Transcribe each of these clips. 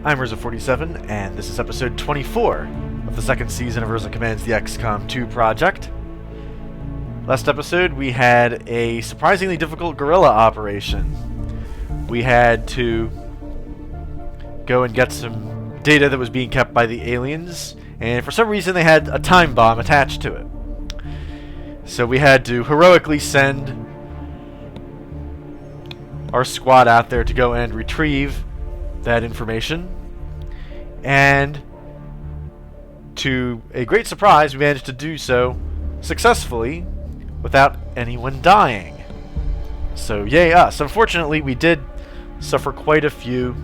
I'm Urza47, and this is episode 24 of the second season of Urza Commands the XCOM 2 project. Last episode, we had a surprisingly difficult guerrilla operation. We had to go and get some data that was being kept by the aliens, and for some reason they had a time bomb attached to it. So we had to heroically send our squad out there to go and retrieve that information, and to a great surprise we managed to do so successfully without anyone dying. So yay us. Unfortunately, we did suffer quite a few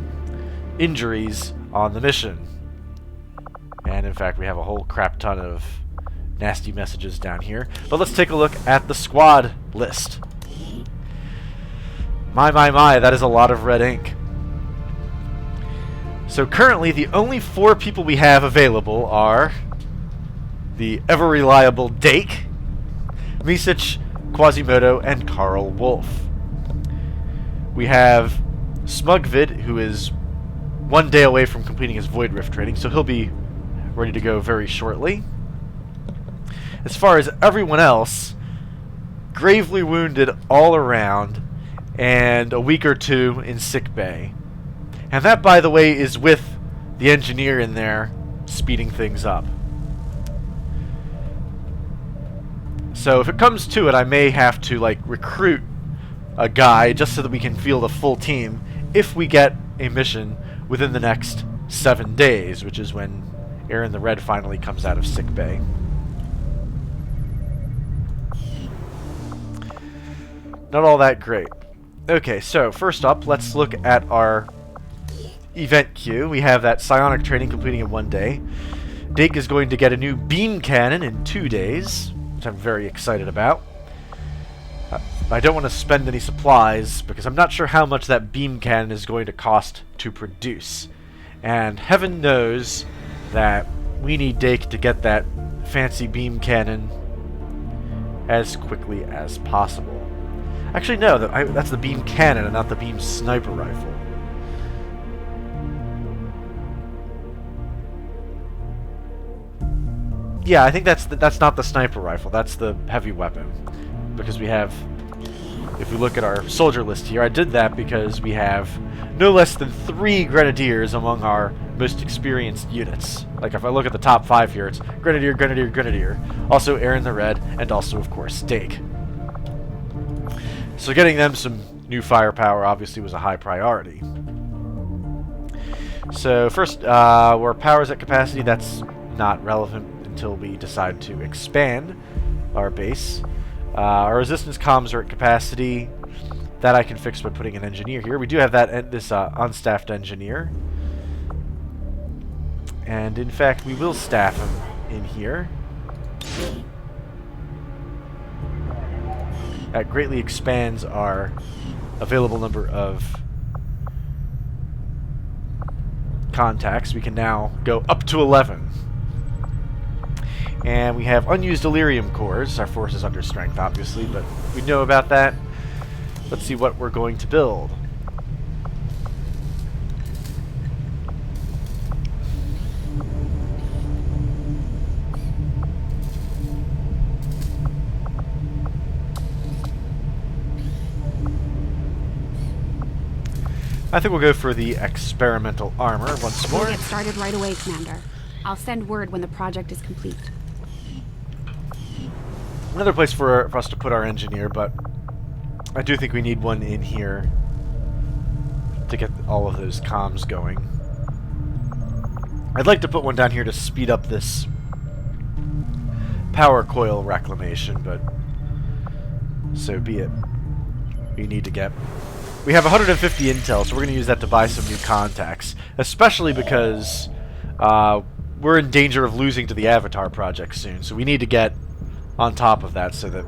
injuries on the mission, and in fact we have a whole crap ton of nasty messages down here. But let's take a look at the squad list. My, that is a lot of red ink. So currently, the only 4 people we have available are the ever-reliable Dake, Misic, Quasimodo, and Carl Wolf. We have Smugvid, who is 1 day away from completing his Void Rift training, so he'll be ready to go very shortly. As far as everyone else, gravely wounded all around, and a week or 2 in sick bay. And that, by the way, is with the engineer in there speeding things up. So if it comes to it, I may have to recruit a guy just so that we can field a full team if we get a mission within the next 7 days, which is when Aaron the Red finally comes out of sick bay. Not all that great. Okay, so first up, let's look at our event queue. We have that psionic training completing in 1 day. Dake is going to get a new beam cannon in 2 days, which I'm very excited about. I don't want to spend any supplies because I'm not sure how much that beam cannon is going to cost to produce. And heaven knows that we need Dake to get that fancy beam cannon as quickly as possible. Actually, no, that's the beam cannon and not the beam sniper rifle. Yeah, I think that's not the sniper rifle. That's the heavy weapon. Because we have, if we look at our soldier list here, I did that because we have no less than 3 grenadiers among our most experienced units. Like if I look at the top 5 here, it's Grenadier, Grenadier, Grenadier. Also Aaron the Red, and also, of course, Dake. So getting them some new firepower obviously was a high priority. So first, where power's at capacity, that's not relevant until we decide to expand our base. Our resistance comms are at capacity. That I can fix by putting an engineer here. We do have this unstaffed engineer. And in fact, we will staff him in here. That greatly expands our available number of contacts. We can now go up to 11. And we have unused delirium cores. Our force is under strength, obviously, but we know about that. Let's see what we're going to build. I think we'll go for the experimental armor once more. We'll get started right away, Commander. I'll send word when the project is complete. Another place for us to put our engineer, but I do think we need one in here to get all of those comms going. I'd like to put one down here to speed up this power coil reclamation, but so be it. We need to get... We have 150 intel, so we're going to use that to buy some new contacts, especially because we're in danger of losing to the Avatar project soon, so we need to get on top of that so that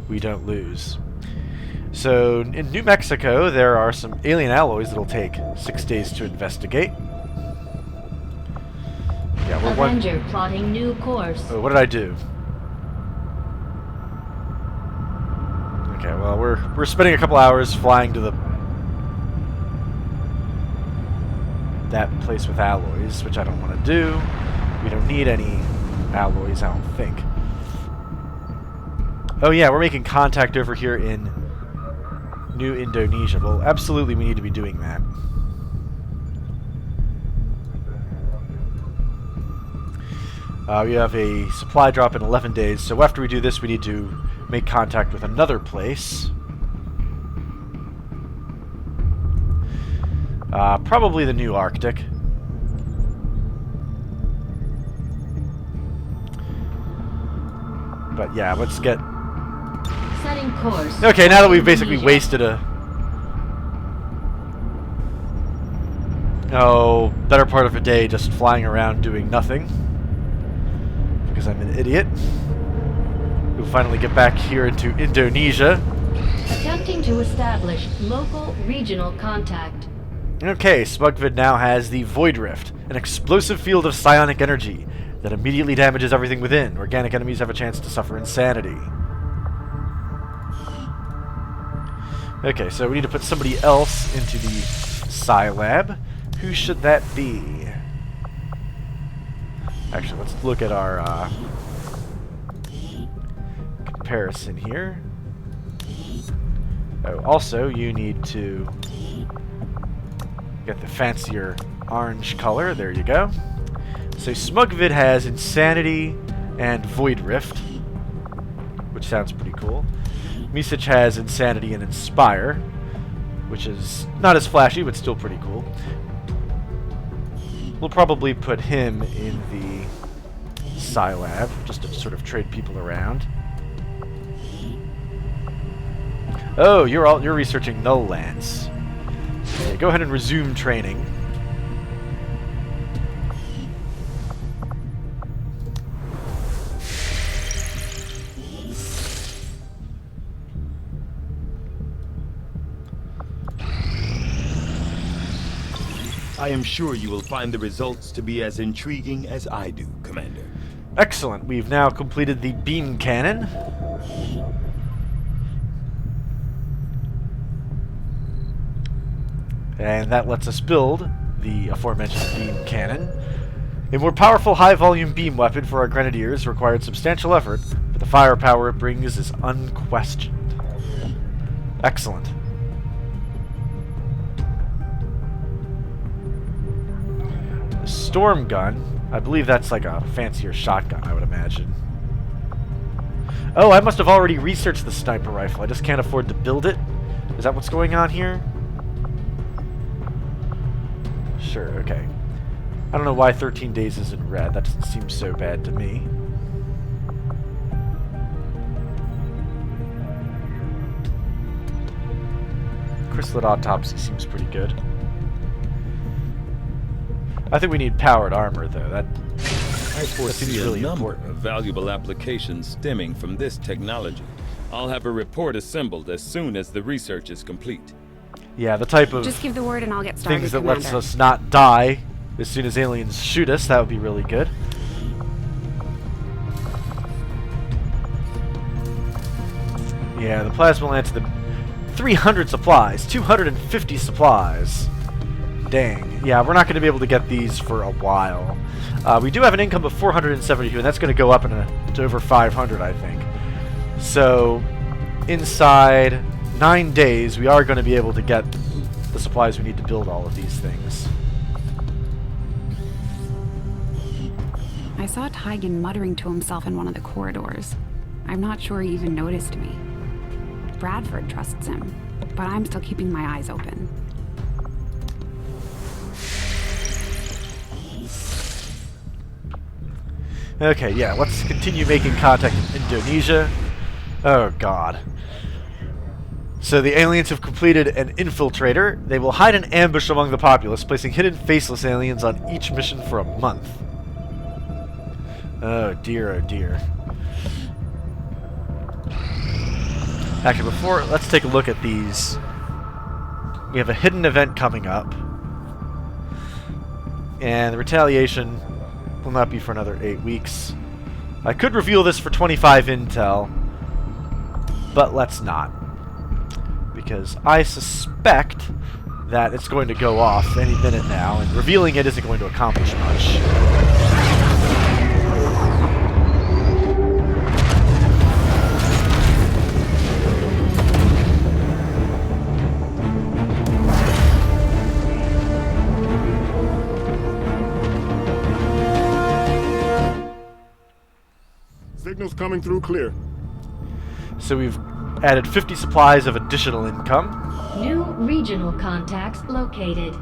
we don't lose. So in New Mexico, there are some alien alloys that'll take 6 days to investigate. Yeah, we're Avenger plotting new course. Oh, what did I do? Okay, well, we're spending a couple hours flying to the that place with alloys, which I don't want to do. We don't need any alloys, I don't think. Oh yeah, we're making contact over here in New Indonesia. Well, absolutely we need to be doing that. We have a supply drop in 11 days, so after we do this, we need to make contact with another place. Probably the New Arctic. But yeah, let's get... Setting course. Okay, now that we've basically wasted a... Oh, better part of a day just flying around doing nothing. Because I'm an idiot. We'll finally get back here into Indonesia. Attempting to establish local regional contact. Okay, Smugvid now has the Void Rift, an explosive field of psionic energy that immediately damages everything within. Organic enemies have a chance to suffer insanity. Okay, so we need to put somebody else into the Psi Lab. Who should that be? Actually, let's look at our comparison here. Oh, also, you need to get the fancier orange color. There you go. So Smugvid has Insanity and Void Rift, which sounds pretty cool. Misich has Insanity and Inspire, which is not as flashy, but still pretty cool. We'll probably put him in the Psi Lab, just to sort of trade people around. Oh, you're researching null lands. Okay, go ahead and resume training. I am sure you will find the results to be as intriguing as I do, Commander. Excellent. We've now completed the beam cannon. And that lets us build the aforementioned beam cannon. A more powerful high-volume beam weapon for our grenadiers required substantial effort, but the firepower it brings is unquestioned. Excellent. The storm gun, I believe that's like a fancier shotgun, I would imagine. Oh, I must have already researched the sniper rifle. I just can't afford to build it. Is that what's going on here? Sure, okay. I don't know why 13 days is in red. That doesn't seem so bad to me. Chrysalid Autopsy seems pretty good. I think we need powered armor, though. That foresee seems really a number important. of valuable applications stemming from this technology. I'll have a report assembled as soon as the research is complete. Yeah, the type of Just give the word and I'll get started, things that Commander. lets us not die as soon as aliens shoot us, that would be really good. Yeah, the plasma lance, the 300 supplies, 250 supplies. Dang. Yeah, we're not going to be able to get these for a while. We do have an income of 472, and that's going to go up to over 500, I think. So, inside 9 days, we are going to be able to get the supplies we need to build all of these things. I saw Tygan muttering to himself in one of the corridors. I'm not sure he even noticed me. Bradford trusts him, but I'm still keeping my eyes open. Okay, yeah, let's continue making contact in Indonesia. Oh, God. So the aliens have completed an infiltrator. They will hide an ambush among the populace, placing hidden faceless aliens on each mission for a month. Oh, dear, oh, dear. Actually, let's take a look at these. We have a hidden event coming up. And the retaliation will not be for another 8 weeks. I could reveal this for 25 intel, but let's not. Because I suspect that it's going to go off any minute now, and revealing it isn't going to accomplish much. Signals coming through clear. So we've added 50 supplies of additional income. New regional contacts located.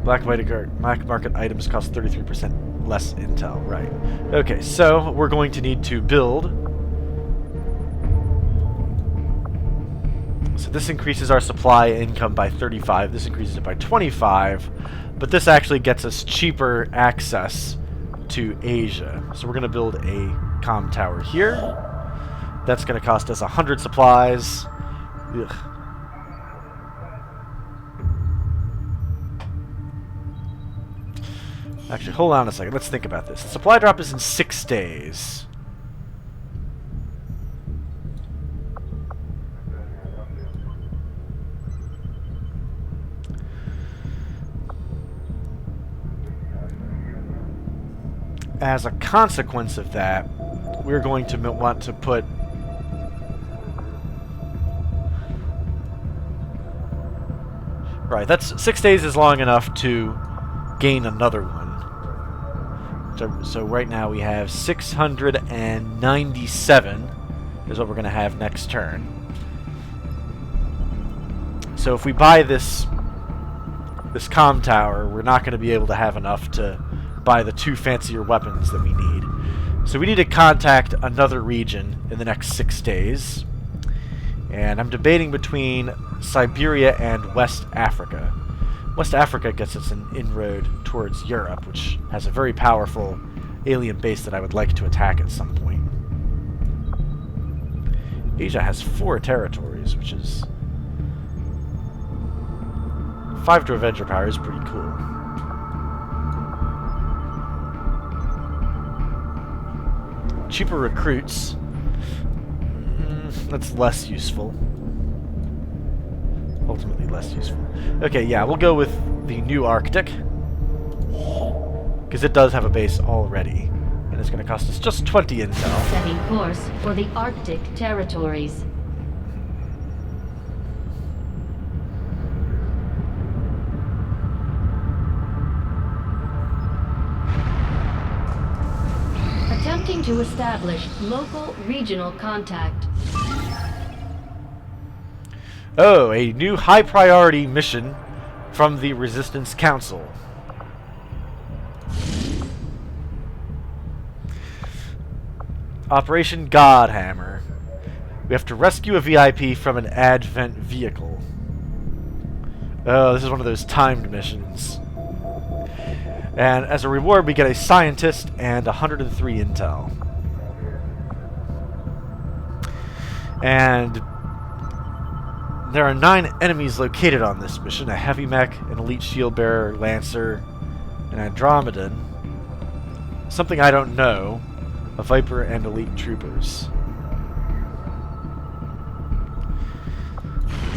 Black market items cost 33% less intel. Right. Okay, so we're going to need to build. So this increases our supply income by 35. This increases it by 25. But this actually gets us cheaper access to Asia. So we're going to build a comm tower here. That's going to cost us 100 supplies. Ugh. Actually, hold on a second. Let's think about this. The supply drop is in 6 days. As a consequence of that, we're going to want to put right, that's 6 days is long enough to gain another one. So right now we have 697 is what we're going to have next turn. So if we buy this comm tower, we're not going to be able to have enough to buy the 2 fancier weapons that we need. So we need to contact another region in the next 6 days. And I'm debating between Siberia and West Africa. West Africa gets us an inroad towards Europe, which has a very powerful alien base that I would like to attack at some point. Asia has 4 territories, which is 5 to Avenger power is pretty cool. Cheaper recruits. That's less useful. Ultimately less useful. Okay, yeah, we'll go with the new Arctic. Because it does have a base already. And it's going to cost us just 20 intel. Setting course for the Arctic territories. Attempting to establish local regional contact. Oh, a new high priority mission from the Resistance Council. Operation Godhammer. We have to rescue a VIP from an advent vehicle. Oh, this is one of those timed missions. And as a reward, we get a scientist and 103 intel. And there are 9 enemies located on this mission: a heavy mech, an elite shield bearer, lancer, an Andromedan, something I don't know, a Viper, and elite troopers.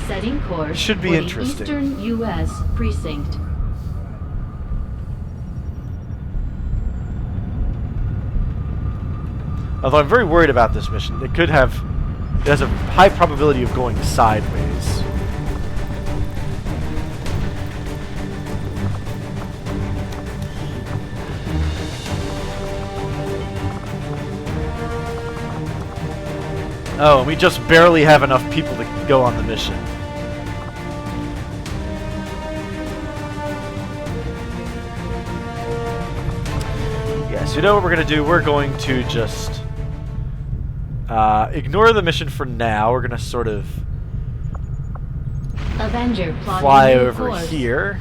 Setting course Should be for interesting. The Eastern U.S. precinct. Although I'm very worried about this mission. It has a high probability of going sideways. Oh, and we just barely have enough people to go on the mission. Yeah, so you know what we're going to do? We're going to just ignore the mission for now. We're going to sort of Avenger fly plotting new over course. here,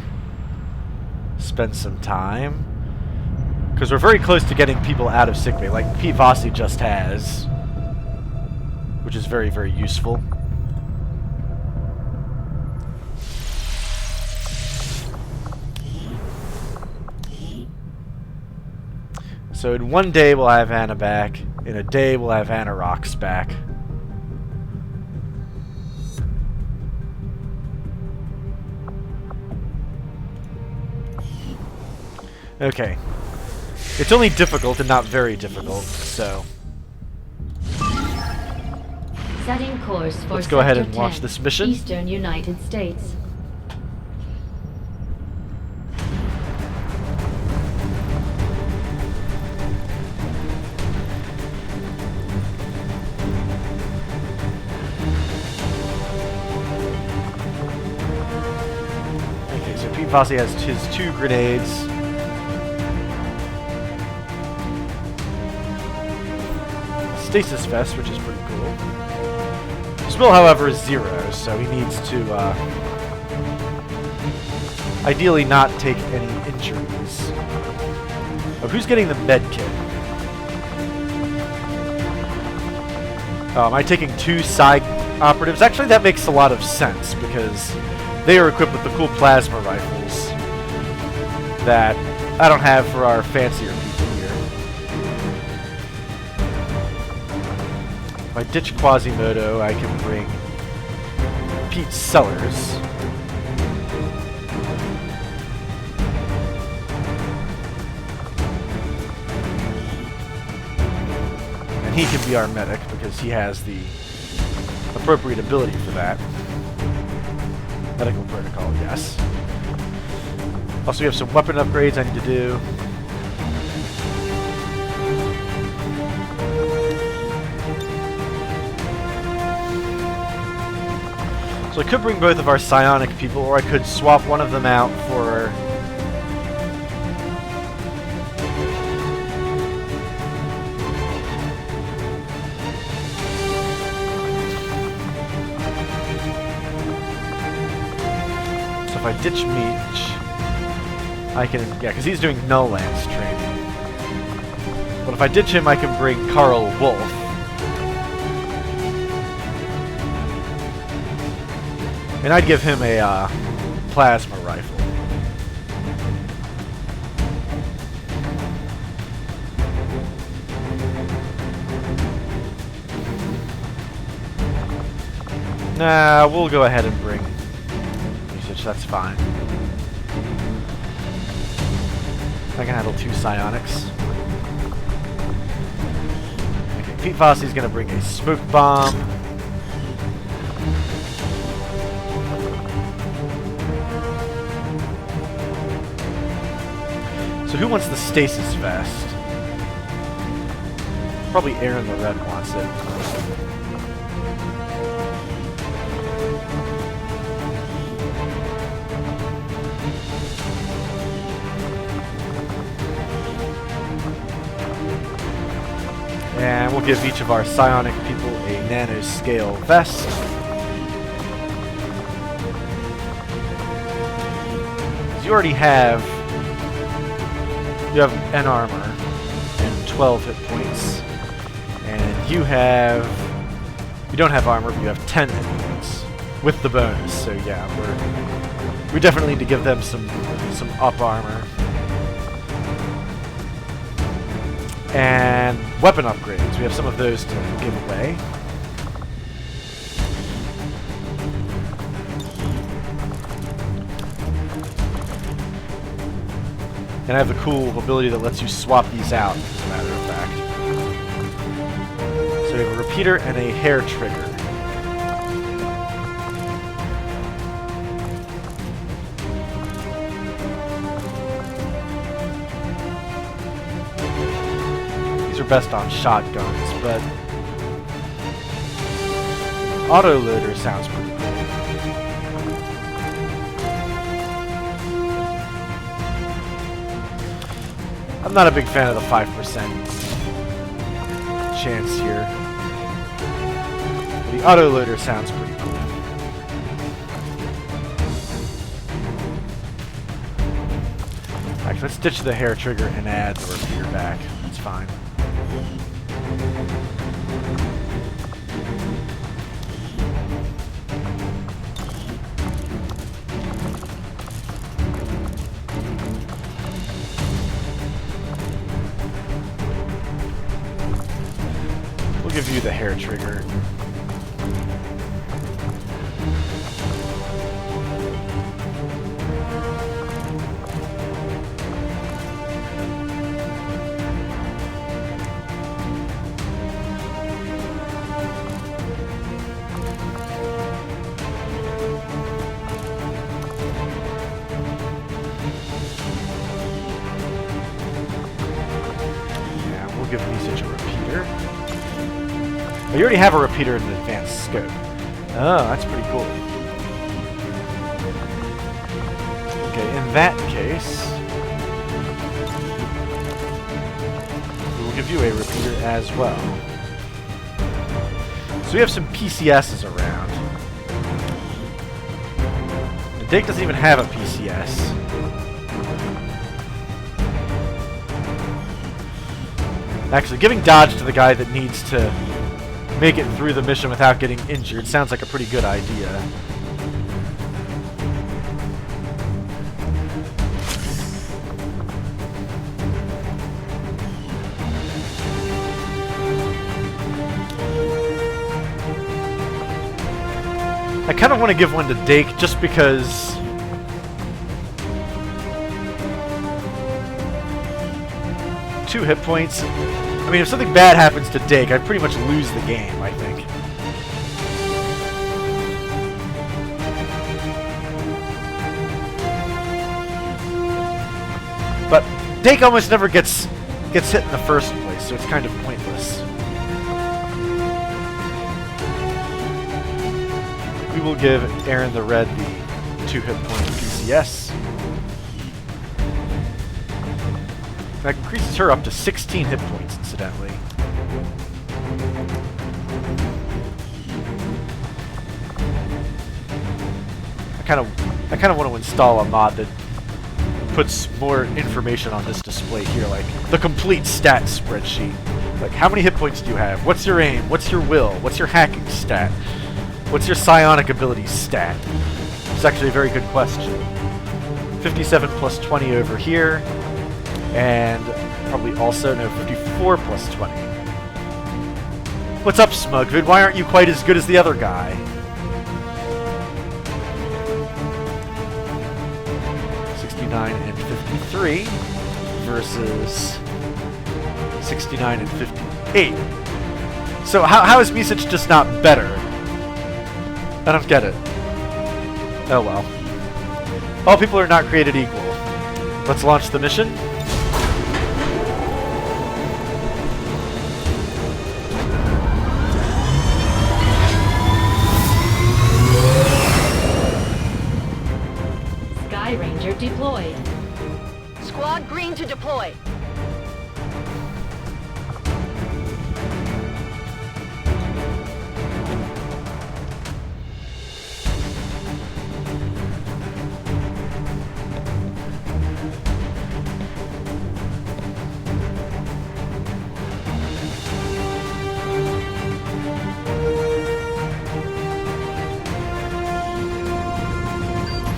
spend some time, because we're very close to getting people out of sickbay, like Pete Vossi just has, which is very, very useful. So in one day we'll have Anna back. In a day we'll have Anna Rocks back. Okay. It's only difficult and not very difficult, so... Setting course for Let's go ahead Sector and launch 10, this mission. Eastern United States. Okay, so Pete Fossey has his 2 grenades. Stasis vest, which is pretty cool. Spill, however, is 0, so he needs to ideally not take any injuries. Oh, who's getting the med kit? Oh, am I taking 2 side operatives? Actually, that makes a lot of sense because they are equipped with the cool plasma rifles that I don't have for our fancier people here. If I ditch Quasimodo, I can bring Pete Sellers. And he can be our medic because he has the appropriate ability for that. Medical protocol, yes. Also, we have some weapon upgrades I need to do. So I could bring both of our psionic people, or I could swap one of them out for... So if I ditch Meech, I can... Yeah, because he's doing Null Lance training. But if I ditch him, I can bring Carl Wolf. And I'd give him a plasma rifle. Nah, we'll go ahead and bring usage, that's fine. I can handle 2 psionics. Okay, Pete Fossey's gonna bring a smoke bomb. So who wants the stasis vest? Probably Aaron the Red wants it. And we'll give each of our psionic people a nanoscale vest. You already have... You have N armor and 12 hit points. And you have... You don't have armor, but you have 10 hit points. With the bonus, so yeah, we definitely need to give them some up armor. And weapon upgrades. We have some of those to give away. And I have the cool ability that lets you swap these out, as a matter of fact. So we have a repeater and a hair trigger. These are best on shotguns, but autoloader sounds pretty cool. I'm not a big fan of the 5% chance here. But the autoloader sounds pretty cool. Actually, let's ditch the hair trigger and add the repeater back. That's fine. We'll give you the hair trigger. Oh, you already have a repeater in the advanced scope. Oh, that's pretty cool. Okay, in that case, we will give you a repeater as well. So we have some PCSs around. And Dake doesn't even have a PCS. Actually, giving dodge to the guy that needs to make it through the mission without getting injured sounds like a pretty good idea. I kind of want to give one to Dake just because... Two hit points. I mean, if something bad happens to Dake, I'd pretty much lose the game, I think. But Dake almost never gets hit in the first place, so it's kind of pointless. We will give Aaron the Red the 2 hit point PCS. That increases her up to 16 hit points, incidentally. I kind of want to install a mod that puts more information on this display here, like the complete stat spreadsheet. Like, how many hit points do you have? What's your aim? What's your will? What's your hacking stat? What's your psionic ability stat? It's actually a very good question. 57 plus 20 over here. And probably also, no, 54 plus 20. What's up, Smugvid? Why aren't you quite as good as the other guy? And 53 versus 69 and 58. So how is Misich just not better? I don't get it. Oh well. All people are not created equal. Let's launch the mission. Ranger deployed. Squad green to deploy.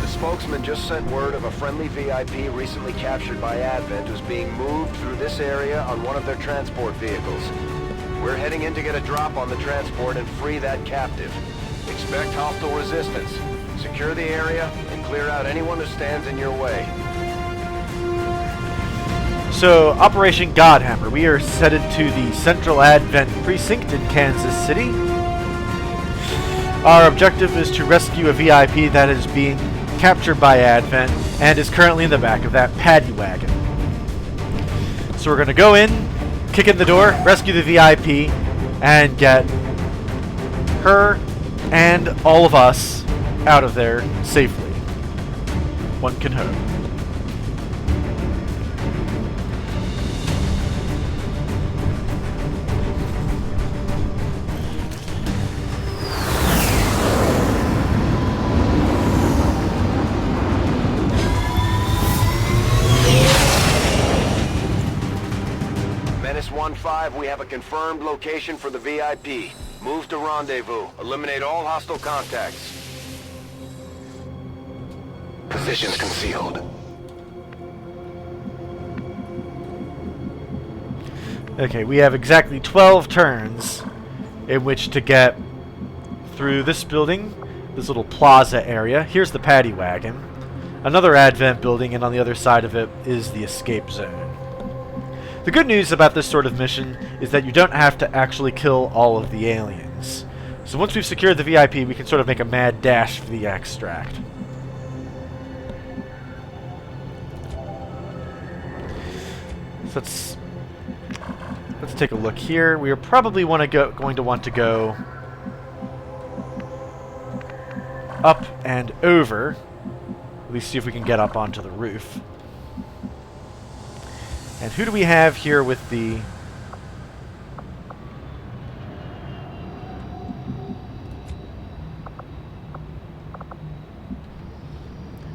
Spokesman just sent word of a friendly VIP recently captured by Advent who's being moved through this area on one of their transport vehicles. We're heading in to get a drop on the transport and free that captive. Expect hostile resistance. Secure the area and clear out anyone who stands in your way. So, Operation Godhammer. We are headed to the Central Advent Precinct in Kansas City. Our objective is to rescue a VIP that is being captured by Advent and is currently in the back of that paddy wagon. So we're going to go in, kick in the door, rescue the VIP, and get her and all of us out of there safely. One can hope. Menace 1-5, we have a confirmed location for the VIP. Move to rendezvous. Eliminate all hostile contacts. Positions concealed. Okay, we have exactly 12 turns in which to get through this building, this little plaza area. Here's the paddy wagon. Another Advent building, and on the other side of it is the escape zone. The good news about this sort of mission is that you don't have to actually kill all of the aliens. So once we've secured the VIP, we can sort of make a mad dash for the extract. So Let's take a look here. We are probably going to want to go up and over. At least see if we can get up onto the roof. And who do we have here with the...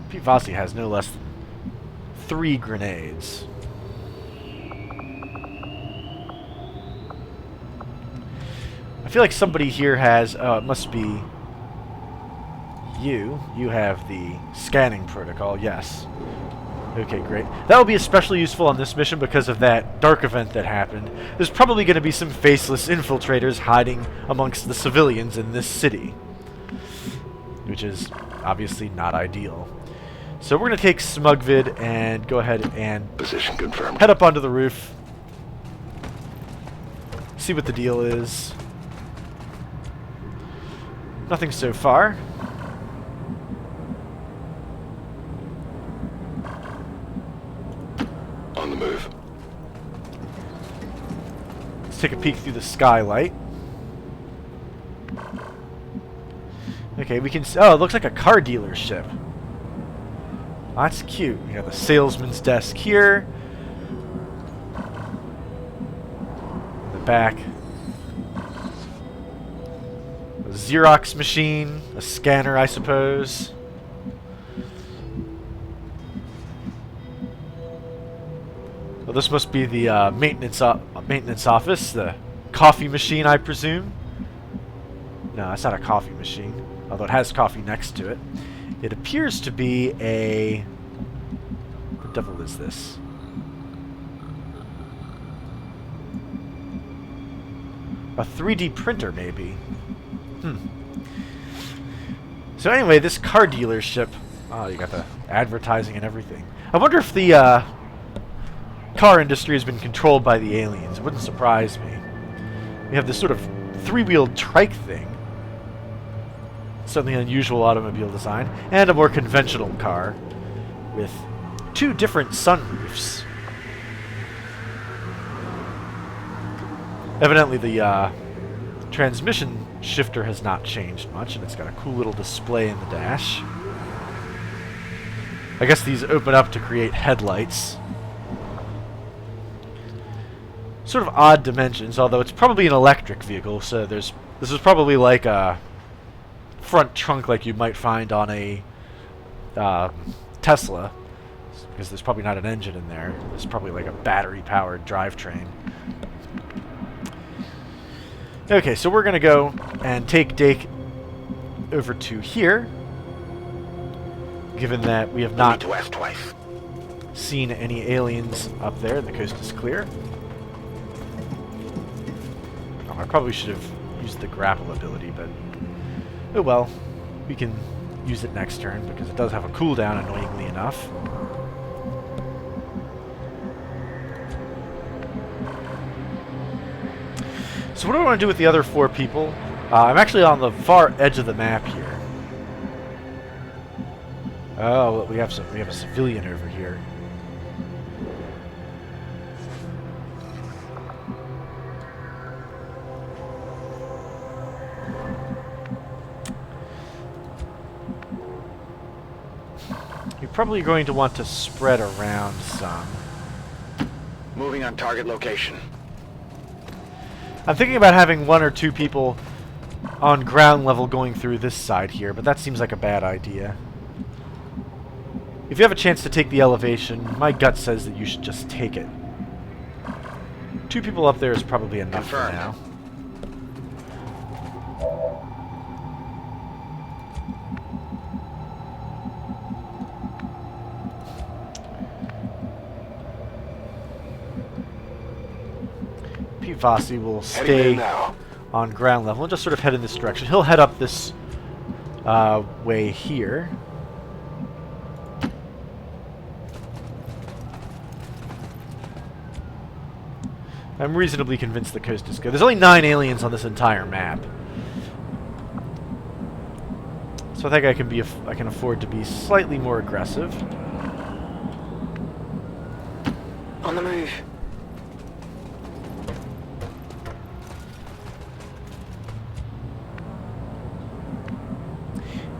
Pete Vossi has no less than 3 grenades. I feel like somebody here has... Oh, it must be you. You have the scanning protocol, yes. Okay, great. That will be especially useful on this mission because of that dark event that happened. There's probably going to be some faceless infiltrators hiding amongst the civilians in this city, which is obviously not ideal. So we're going to take Smugvid and go ahead and Position confirmed. head up onto the roof. See what the deal is. Nothing so far. On the move. Let's take a peek through the skylight. Okay, we can... Oh, it looks like a car dealership. Oh, that's cute. We got the salesman's desk here. In the back. A Xerox machine. A scanner, I suppose. Well, this must be the maintenance office. The coffee machine, I presume. No, it's not a coffee machine. Although it has coffee next to it. It appears to be a... What the devil is this? A 3D printer, maybe. So anyway, this car dealership... Oh, you got the advertising and everything. I wonder if the car industry has been controlled by the aliens. It wouldn't surprise me. We have this sort of 3-wheeled trike thing. Something unusual automobile design. And a more conventional car with 2 different sunroofs. Evidently the transmission shifter has not changed much, and it's got a cool little display in the dash. I guess these open up to create headlights. Sort of odd dimensions, although it's probably an electric vehicle, so this is probably like a front trunk like you might find on a Tesla, because there's probably not an engine in there. It's probably like a battery-powered drivetrain. Okay, so we're going to go and take Dake over to here, given that we have not seen any aliens up there and the coast is clear. Oh, I probably should have used the grapple ability, but oh well. We can use it next turn because it does have a cooldown, annoyingly enough. So what do I want to do with the other 4 people? I'm actually on the far edge of the map here. Oh, we have a civilian over here. You're probably going to want to spread around some. Moving on target location. I'm thinking about having 1 or 2 people on ground level going through this side here, but that seems like a bad idea. If you have a chance to take the elevation, my gut says that you should just take it. 2 people up there is probably enough for now. Vossi will stay on ground level and just sort of head in this direction. He'll head up this way here. I'm reasonably convinced the coast is good. There's only 9 aliens on this entire map, so I think I can afford to be slightly more aggressive. On the move.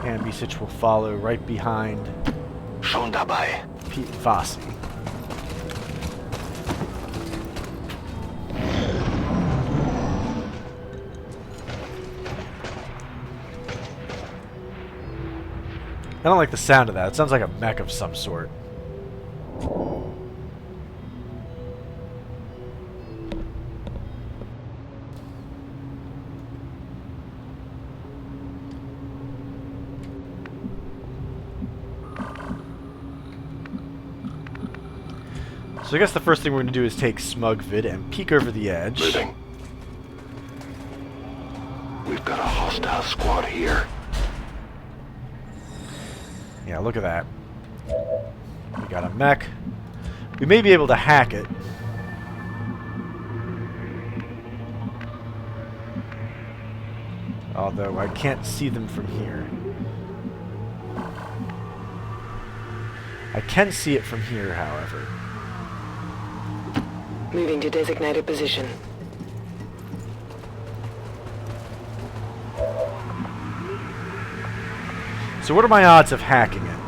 And Misich will follow right behind Schon dabei. Pete and Fossey. I don't like the sound of that. It sounds like a mech of some sort. So I guess the first thing we're going to do is take Smug Vid and peek over the edge. Moving. We've got a hostile squad here. Yeah, look at that. We got a mech. We may be able to hack it. Although I can't see them from here. I can see it from here, however. Moving to designated position. So what are my odds of hacking it?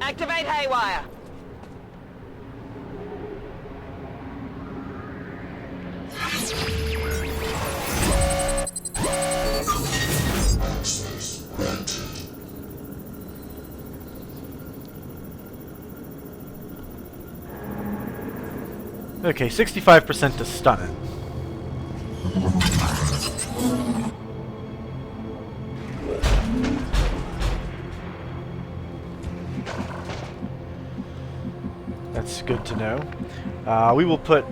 Activate haywire. Okay, 65% to stun it. That's good to know. We will put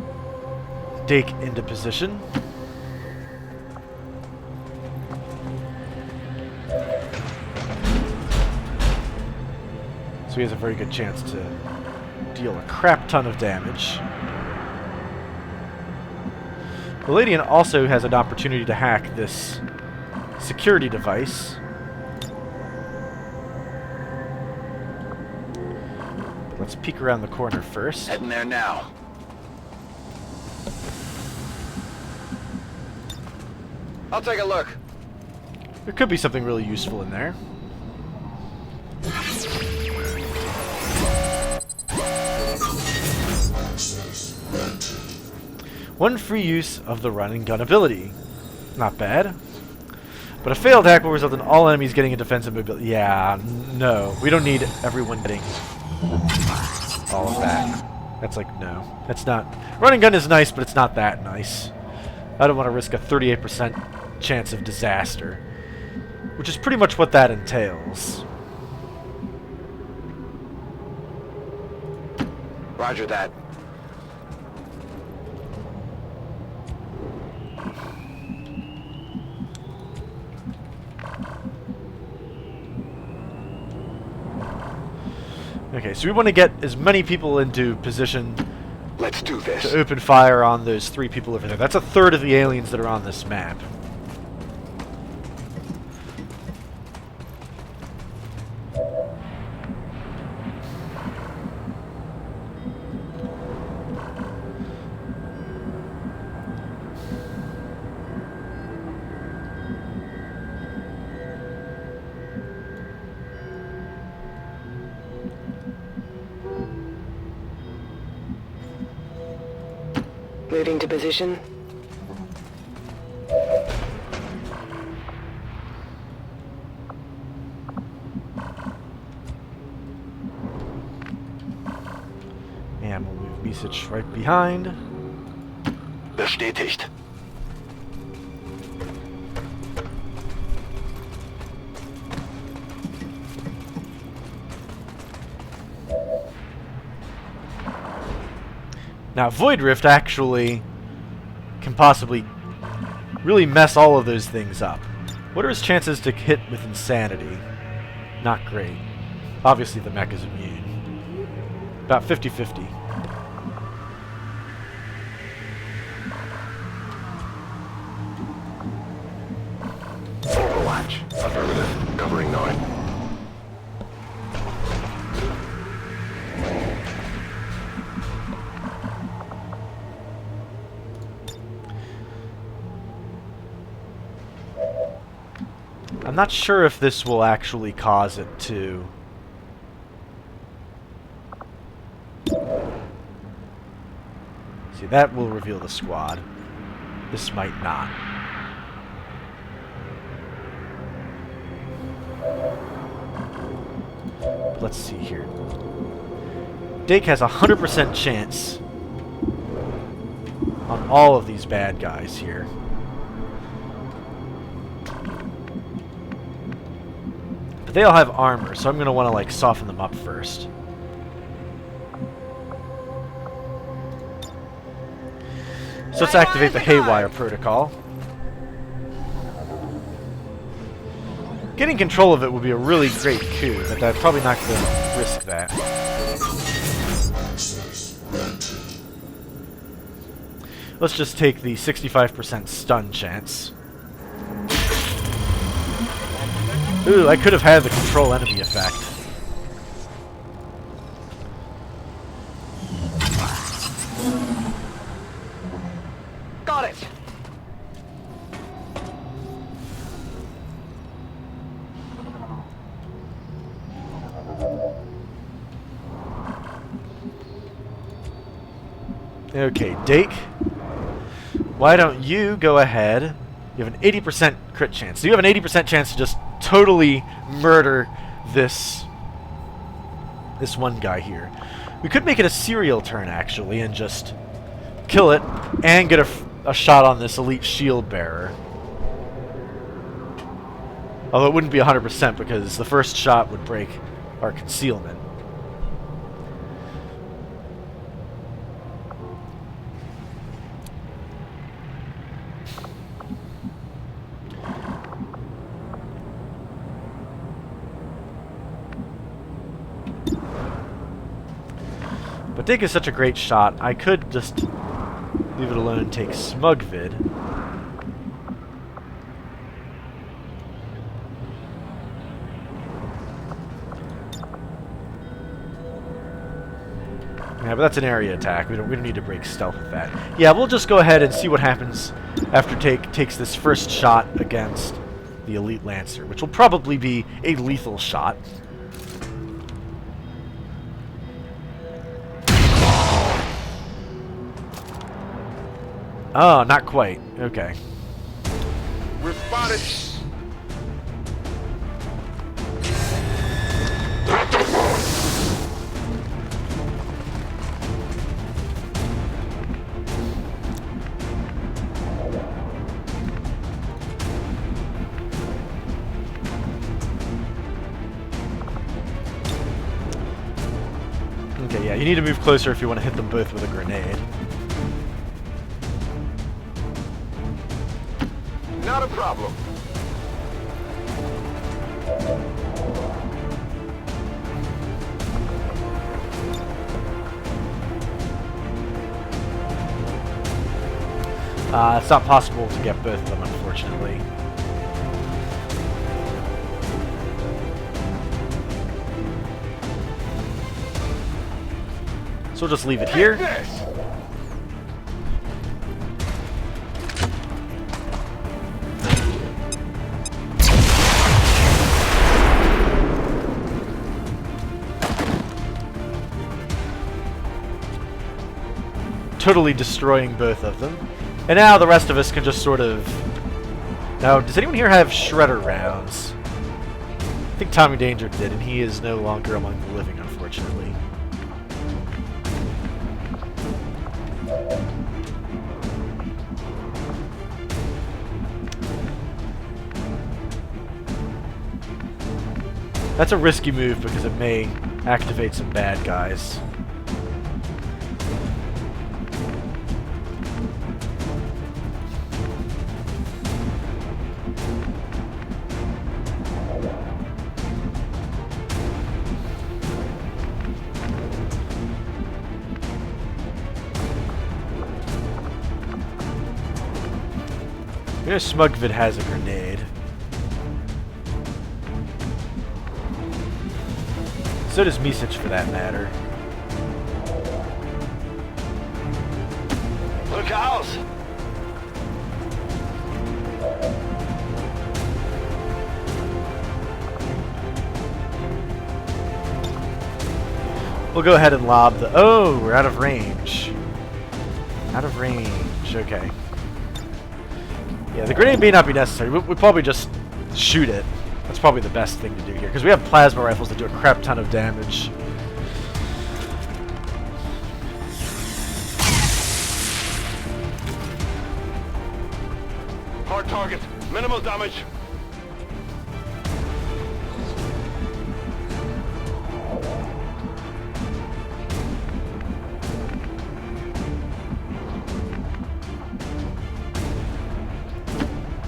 Dake into position. So he has a very good chance to deal a crap ton of damage. Palladian also has an opportunity to hack this security device. But let's peek around the corner first. Heading there now. I'll take a look. There could be something really useful in there. One free use of the run and gun ability. Not bad. But a failed hack will result in all enemies getting a defensive ability. Yeah, no. We don't need everyone getting all of that. That's like, no. That's not... Run and gun is nice, but it's not that nice. I don't want to risk a 38% chance of disaster. Which is pretty much what that entails. Roger that. Okay, so we want to get as many people into position Let's do this. to open fire on those 3 people over there. That's a third of the aliens that are on this map. Moving to position. And we'll move Misich right behind. Bestätigt. Now, Void Rift actually can possibly really mess all of those things up. What are his chances to hit with Insanity? Not great. Obviously, the mech is immune. About 50-50. Overwatch. Affirmative. Covering 9. not sure if this will actually cause it to... See, that will reveal the squad. This might not. Let's see here. Dake has a 100% chance on all of these bad guys here. But they all have armor, so I'm going to want to, like, soften them up first. So let's activate the Haywire protocol. Getting control of it would be a really great coup, but I'm probably not going to risk that. Let's just take the 65% stun chance. Ooh, I could have had the control enemy effect. Got it. Okay, Dake. Why don't you go ahead? You have an 80% crit chance. So you have an 80% chance to just totally murder this one guy here. We could make it a serial turn, actually, and just kill it and get a shot on this elite shield bearer. Although it wouldn't be 100% because the first shot would break our concealment. But Dig is such a great shot, I could just leave it alone and take Smugvid. Yeah, but that's an area attack. We don't need to break stealth with that. Yeah, we'll just go ahead and see what happens after Take takes this first shot against the Elite Lancer, which will probably be a lethal shot. Oh, not quite. Okay. We're spotted. Okay, yeah, you need to move closer if you want to hit them both with a grenade. Not a problem. It's not possible to get both of them, unfortunately. So we'll just leave it here. Totally destroying both of them. And now the rest of us can just sort of... Now, does anyone here have Shredder rounds? I think Tommy Danger did, and he is no longer among the living, unfortunately. That's a risky move because it may activate some bad guys. You know, Smugvid has a grenade. So does Misich, for that matter. Look out! We'll go ahead and lob the... Oh, we're out of range. Out of range. Okay. Yeah, the grenade may not be necessary. We'll probably just shoot it. That's probably the best thing to do here, because we have plasma rifles that do a crap ton of damage. Hard target. Minimal damage.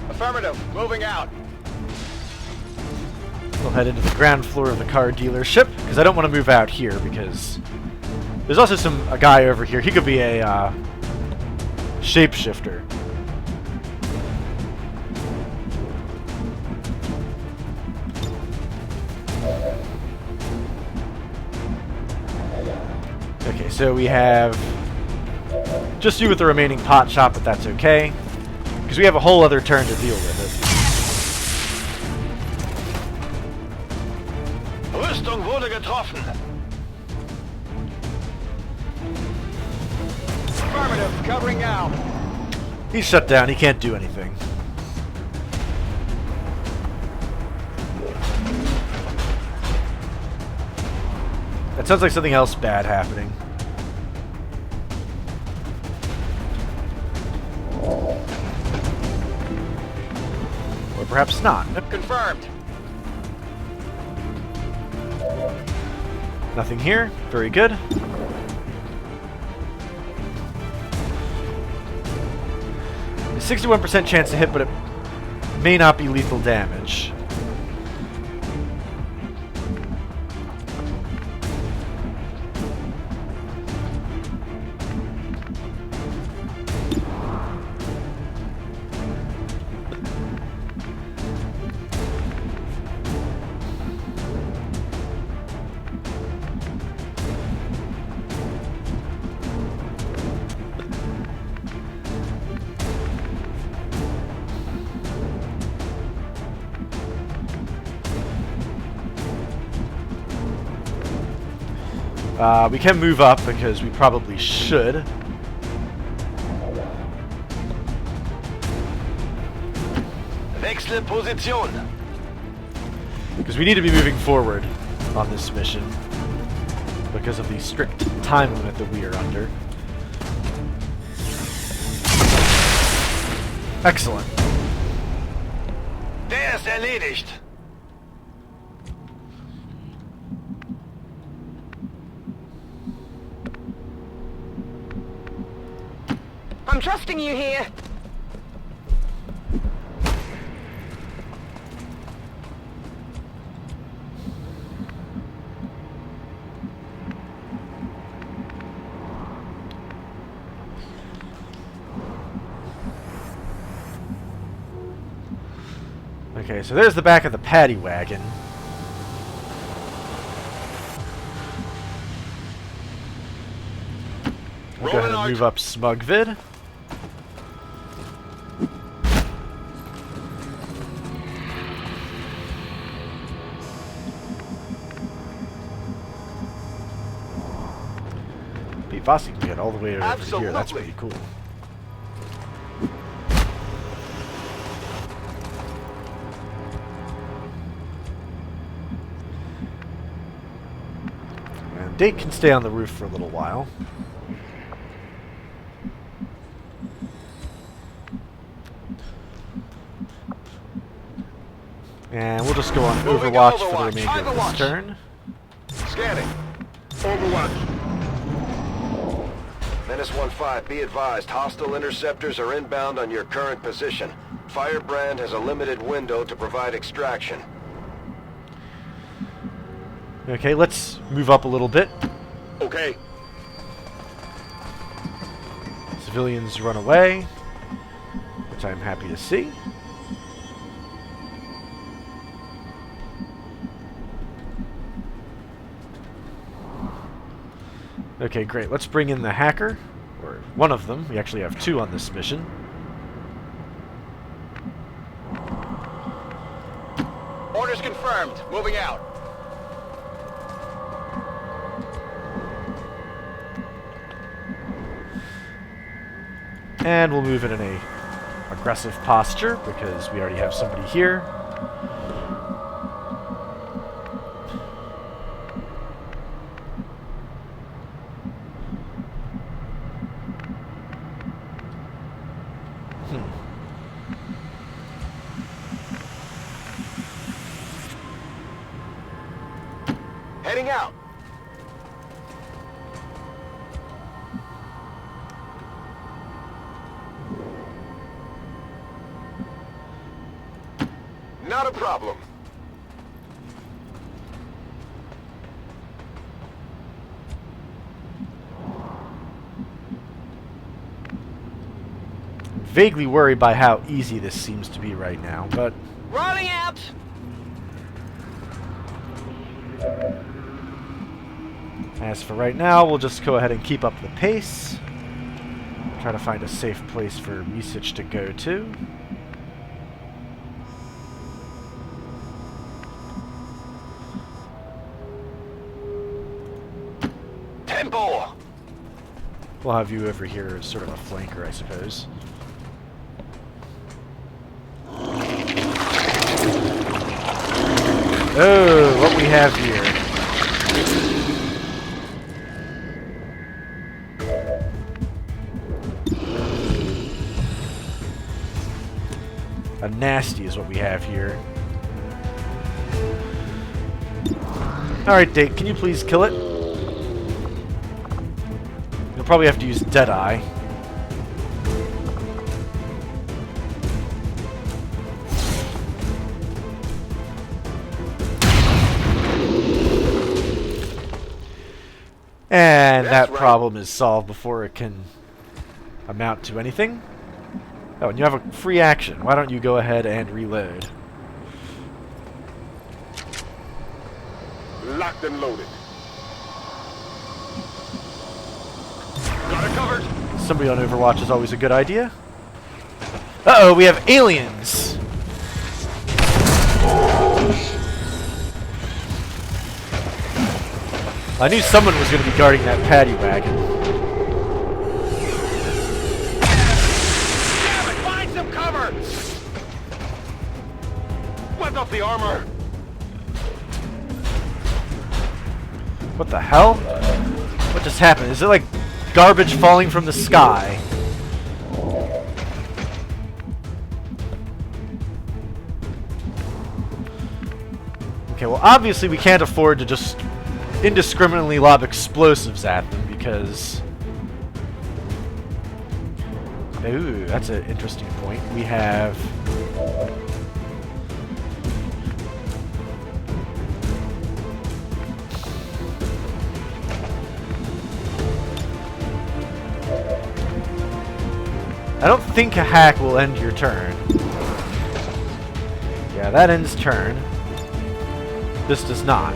Affirmative. Moving out. We'll head into the ground floor of the car dealership, because I don't want to move out here, because there's also a guy over here. He could be a shapeshifter. Okay, so we have just you with the remaining pot shot, but that's okay, because we have a whole other turn to deal with it. Rüstung wurde getroffen. Affirmative. Covering now. He's shut down. He can't do anything. That sounds like something else bad happening. Or perhaps not. Confirmed. Nothing here. Very good. A 61% chance to hit, but it may not be lethal damage. We can move up because we probably should. Wechsle Position. Because we need to be moving forward on this mission because of the strict time limit that we are under. Excellent. Der ist erledigt. I'm trusting you here. Okay, so there's the back of the paddy wagon. We'll go ahead and move up Smugvid. Vossi can get all the way over here. That's pretty cool. And Date can stay on the roof for a little while. And we'll just go on Overwatch for the remainder of this turn. Scanning. Overwatch. Menace 1-5, be advised, hostile interceptors are inbound on your current position. Firebrand has a limited window to provide extraction. Okay, let's move up a little bit. Okay. Civilians run away, which I'm happy to see. Okay, great. Let's bring in the hacker, or one of them. We actually have two on this mission. Orders confirmed. Moving out. And we'll move in a aggressive posture because we already have somebody here. Heading out. Not a problem. Vaguely worried by how easy this seems to be right now, but Rolling out. as for right now, we'll just go ahead and keep up the pace. Try to find a safe place for research to go to. Tempo! We'll have you over here as sort of a flanker, I suppose. Oh, what we have here. A nasty is what we have here. Alright, Dake, can you please kill it? You'll probably have to use Deadeye. And that problem is solved before it can amount to anything. Oh, and you have a free action. Why don't you go ahead and reload? Locked and loaded. Got it covered. Somebody on Overwatch is always a good idea. Uh-oh, we have aliens! I knew someone was going to be guarding that paddy wagon. Damn it! Find some cover! Wet off the armor! What the hell? What just happened? Is it like garbage falling from the sky? Okay, well obviously we can't afford to just indiscriminately lob explosives at them because... Ooh, that's an interesting point. We have... I don't think a hack will end your turn. Yeah, that ends turn. This does not.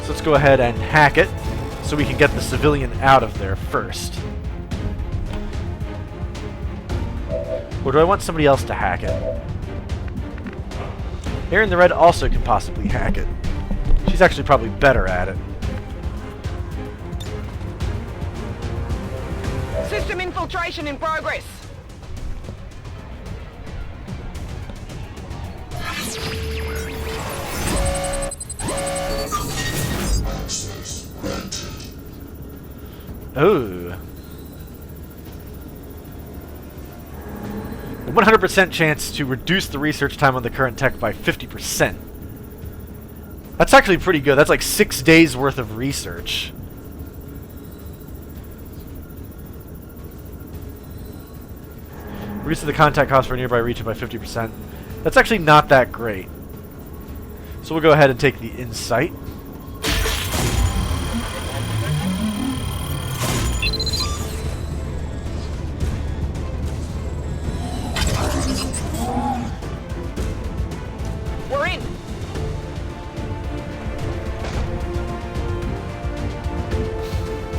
So let's go ahead and hack it so we can get the civilian out of there first. Or do I want somebody else to hack it? Erin the Red also can possibly hack it. She's actually probably better at it. System infiltration in progress. Ooh. A 100% chance to reduce the research time on the current tech by 50%. That's actually pretty good. That's like 6 days worth of research. Reduce the contact cost for a nearby region by 50%. That's actually not that great. So we'll go ahead and take the insight. We're in.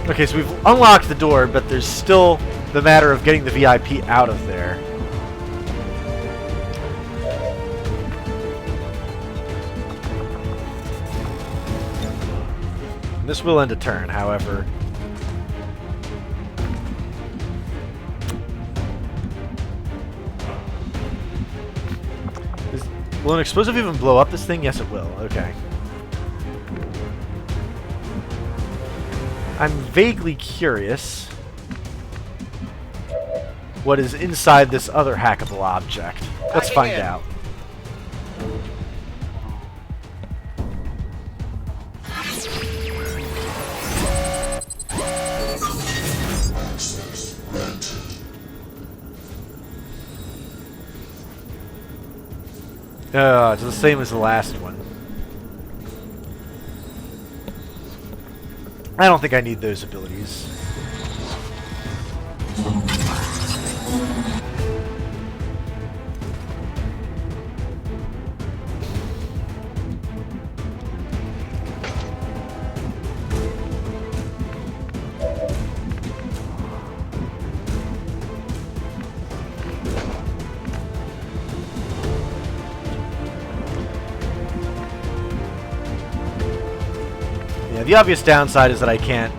Okay, so we've unlocked the door, but there's still the matter of getting the VIP out of there. This will end a turn, however. Will an explosive even blow up this thing? Yes, it will. Okay. I'm vaguely curious what is inside this other hackable object. Let's find out. It's the same as the last one. I don't think I need those abilities. The obvious downside is that I can't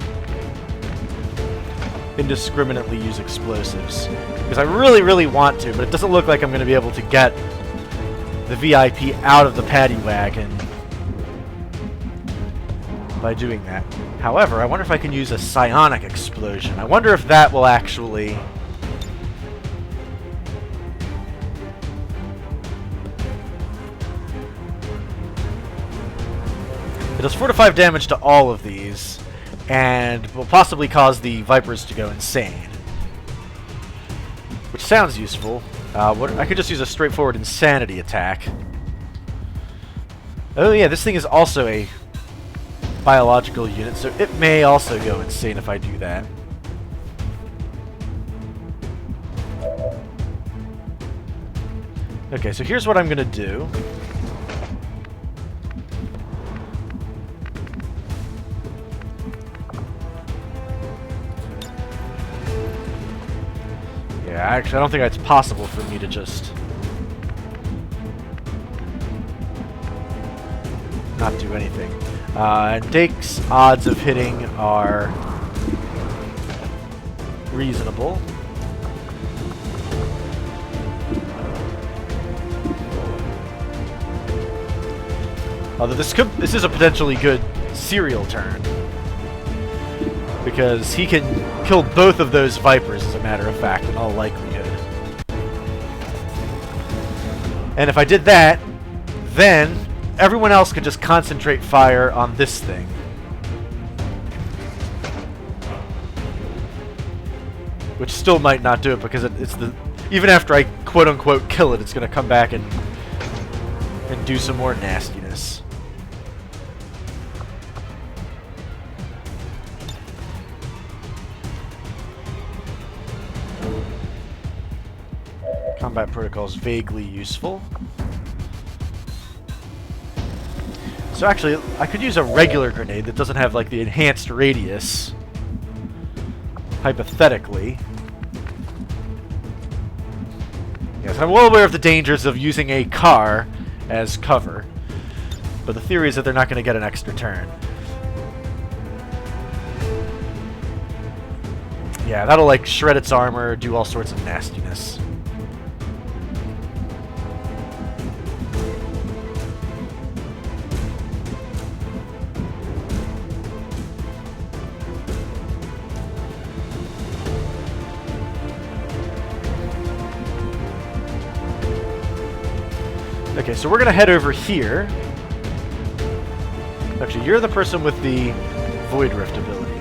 indiscriminately use explosives. Because I really, really want to, but it doesn't look like I'm going to be able to get the VIP out of the paddy wagon by doing that. However, I wonder if I can use a psionic explosion. I wonder if that will actually... It does 4 to 5 damage to all of these, and will possibly cause the Vipers to go insane. Which sounds useful. I could just use a straightforward insanity attack. Oh yeah, this thing is also a biological unit, so it may also go insane if I do that. Okay, so here's what I'm gonna do. Yeah, actually, I don't think it's possible for me to just not do anything. Dake's odds of hitting are reasonable. Although this is a potentially good serial turn, because he can kill both of those Vipers, as a matter of fact, in all likelihood. And if I did that, then everyone else could just concentrate fire on this thing. Which still might not do it, because it's the... Even after I quote-unquote kill it, it's going to come back and do some more nastiness. Combat protocol is vaguely useful. So actually, I could use a regular grenade that doesn't have like the enhanced radius, hypothetically. Yes, I'm well aware of the dangers of using a car as cover, but the theory is that they're not going to get an extra turn. Yeah, that'll like shred its armor, do all sorts of nastiness. Okay, so we're going to head over here. Actually, you're the person with the Void Rift ability.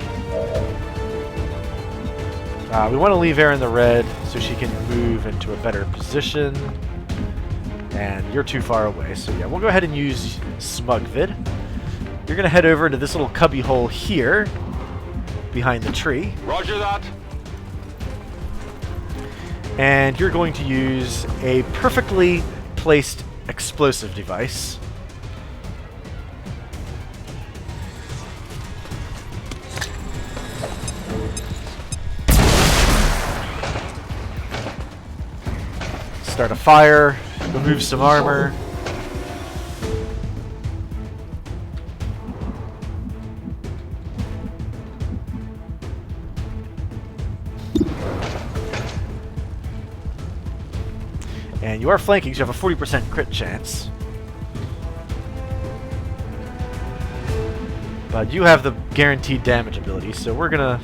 We want to leave Erin the red so she can move into a better position. And you're too far away, so yeah, we'll go ahead and use Smugvid. You're going to head over into this little cubby hole here, behind the tree. Roger that. And you're going to use a perfectly placed explosive device. Start a fire, remove some armor. And you are flanking, so you have a 40% crit chance. But you have the guaranteed damage ability, so we're gonna...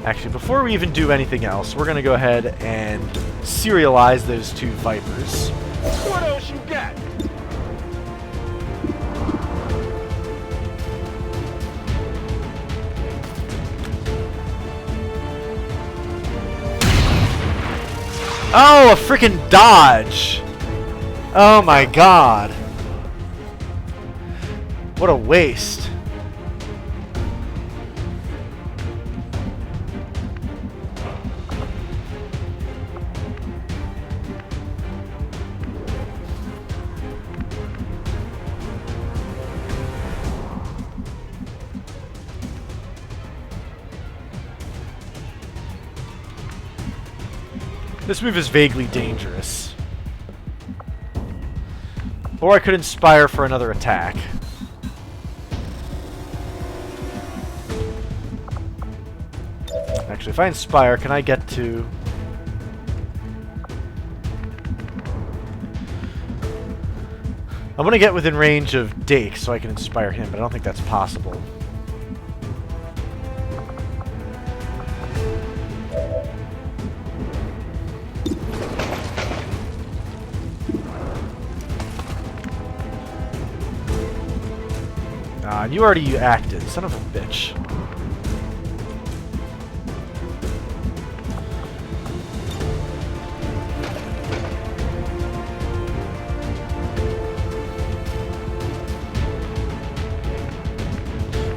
Actually, before we even do anything else, we're gonna go ahead and serialize those two Vipers. What else you got? Oh, a freaking dodge! Oh my god. What a waste. This move is vaguely dangerous. Or I could inspire for another attack. Actually, if I inspire, can I get to... I want to get within range of Dake so I can inspire him, but I don't think that's possible. And you already acted, son of a bitch.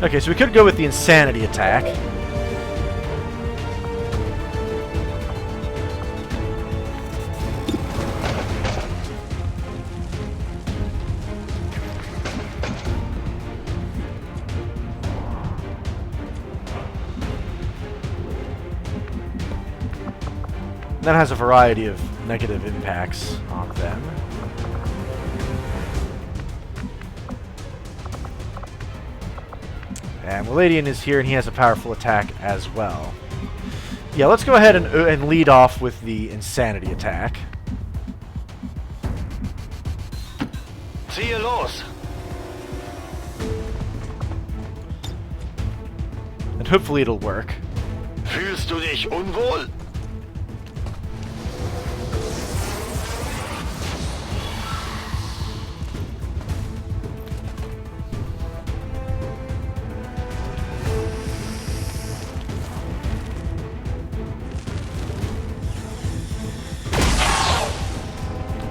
Okay, so we could go with the insanity attack. That has a variety of negative impacts on them. And Willadian is here, and he has a powerful attack as well. Yeah, let's go ahead and lead off with the insanity attack. Ziehe los! And hopefully it'll work. Fühlst du dich unwohl?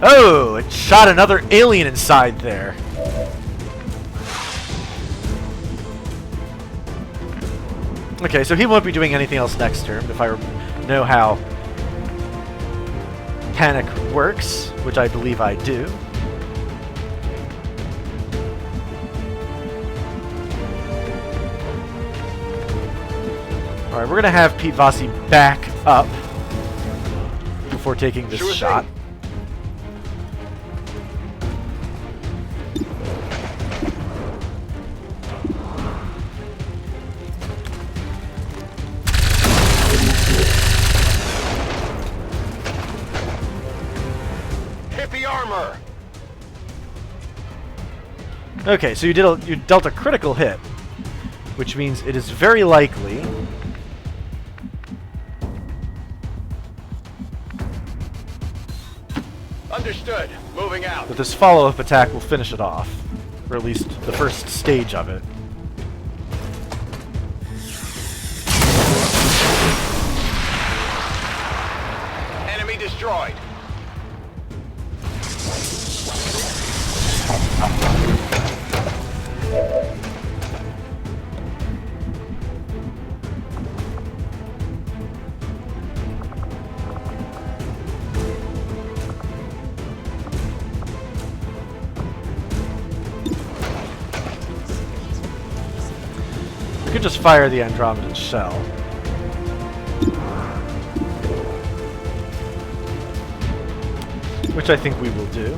Oh, it shot another alien inside there. Okay, so he won't be doing anything else next turn, if I know how Panic works, which I believe I do. Alright, we're going to have Pete Vossi back up before taking this shot. Armor. Okay, so you dealt a critical hit, which means it is very likely Understood. Moving out. that this follow-up attack will finish it off, or at least the first stage of it. Enemy destroyed. We could just fire the Andromedan shell. Which I think we will do.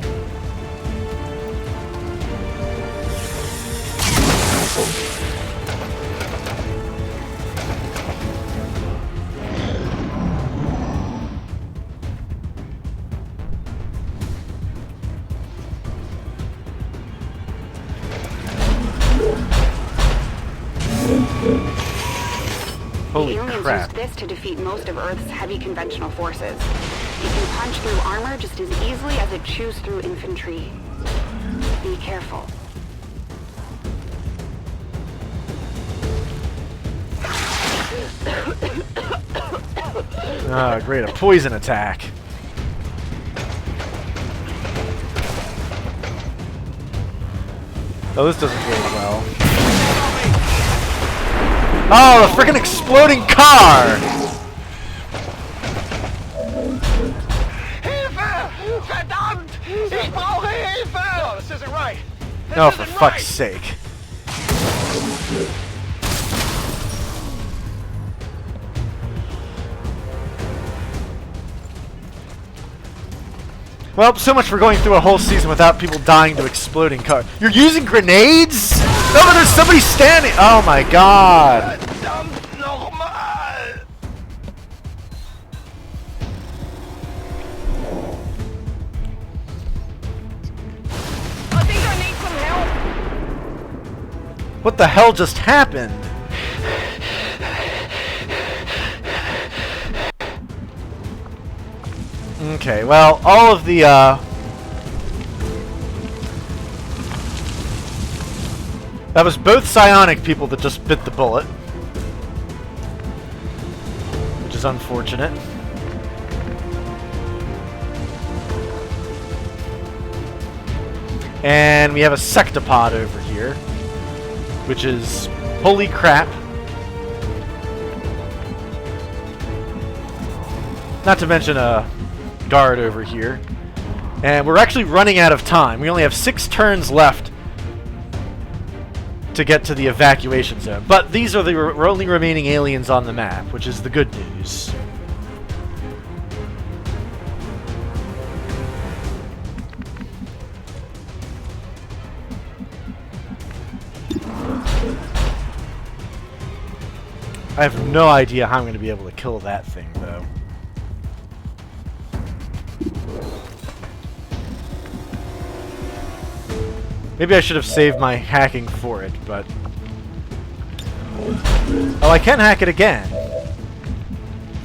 Holy the aliens crap. used this to defeat most of Earth's heavy conventional forces. It can punch through armor just as easily as it chews through infantry. Be careful. Ah, great, a poison attack. Oh, this doesn't go well. Oh, the freaking exploding car! Hilfe! Verdammt! Ich brauche Hilfe! No, this isn't right. This No, for isn't fuck's right. sake. Well, so much for going through a whole season without people dying to exploding cars. You're using grenades? No, but there's somebody standing. Oh my god. Verdammt nochmal! I think I need some help. What the hell just happened? Okay, well, all of the, that was both psionic people that just bit the bullet. Which is unfortunate. And we have a sectopod over here. Which is... holy crap. Not to mention a guard over here. And we're actually running out of time. We only have 6 turns left to get to the evacuation zone. But these are the only remaining aliens on the map, which is the good news. I have no idea how I'm going to be able to kill that thing, though. Maybe I should have saved my hacking for it, but... Oh, I can hack it again.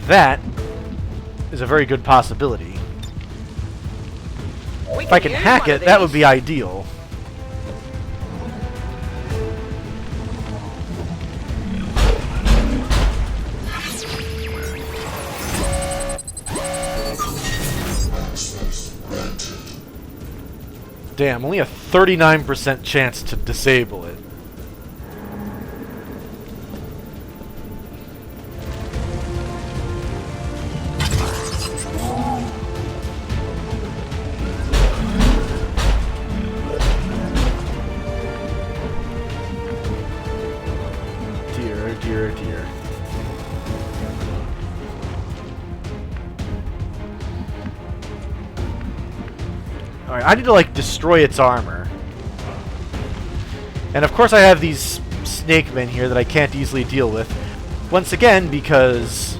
That is a very good possibility. If I can hack it, that would be ideal. Damn, only a 39% chance to disable it. Dear, oh dear, oh dear. Alright, I need to, like, destroy its armor. And of course I have these snake men here that I can't easily deal with. Once again, because...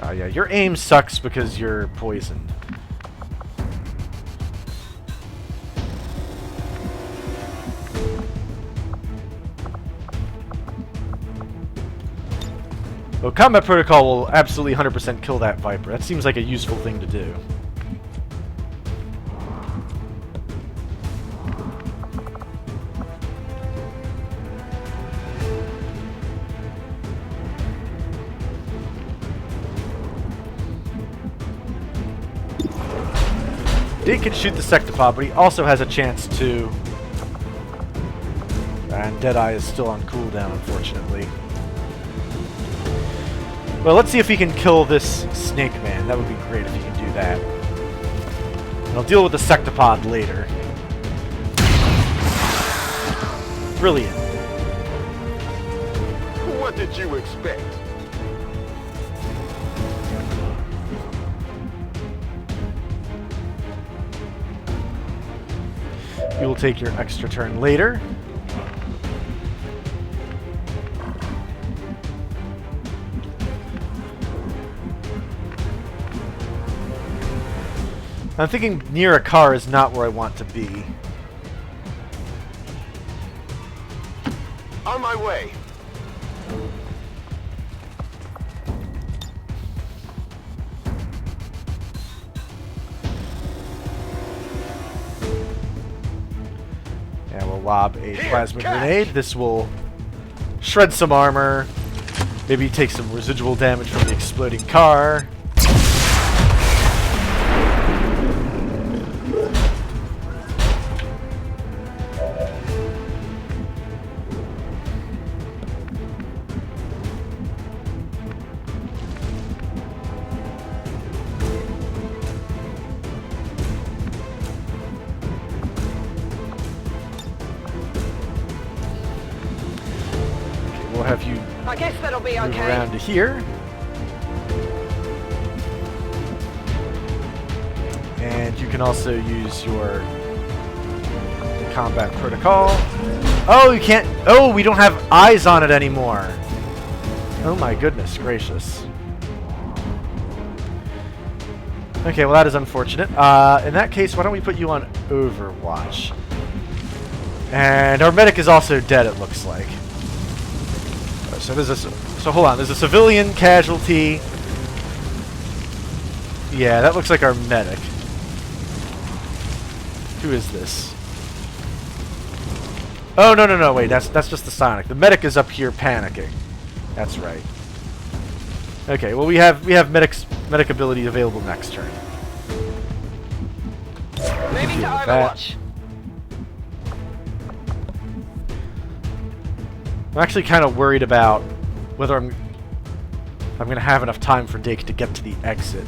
Oh yeah, your aim sucks because you're poisoned. Well, Combat Protocol will absolutely 100% kill that Viper. That seems like a useful thing to do. Dig can shoot the Sectopod, but he also has a chance to... And Deadeye is still on cooldown, unfortunately. Well, let's see if he can kill this Snake Man. That would be great if he can do that. And I'll deal with the Sectopod later. Brilliant. What did you expect? You will take your extra turn later. I'm thinking near a car is not where I want to be. On my way. And we'll lob a plasma grenade. This will shred some armor. Maybe take some residual damage from the exploding car. We'll have you I guess that'll be move okay. around to here. And you can also use your combat protocol. Oh, you can't. Oh, we don't have eyes on it anymore. Oh my goodness gracious. Okay, well that is unfortunate. In that case, why don't we put you on Overwatch? And our medic is also dead, it looks like. So there's a hold on. There's a civilian casualty. Yeah, that looks like our medic. Who is this? Oh no! Wait, that's just the Sonic. The medic is up here panicking. That's right. Okay, well we have medic ability available next turn. Moving to Deal with that. Overwatch. I'm actually kind of worried about whether I'm going to have enough time for Dake to get to the exit.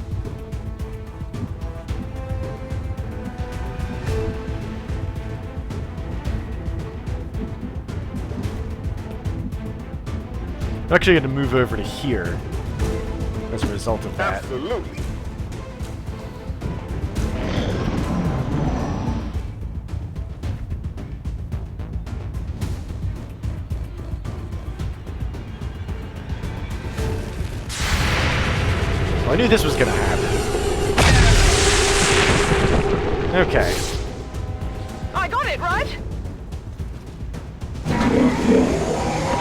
I'm actually going to move over to here as a result of that. Absolutely. Well, I knew this was going to happen. Okay. I got it, right?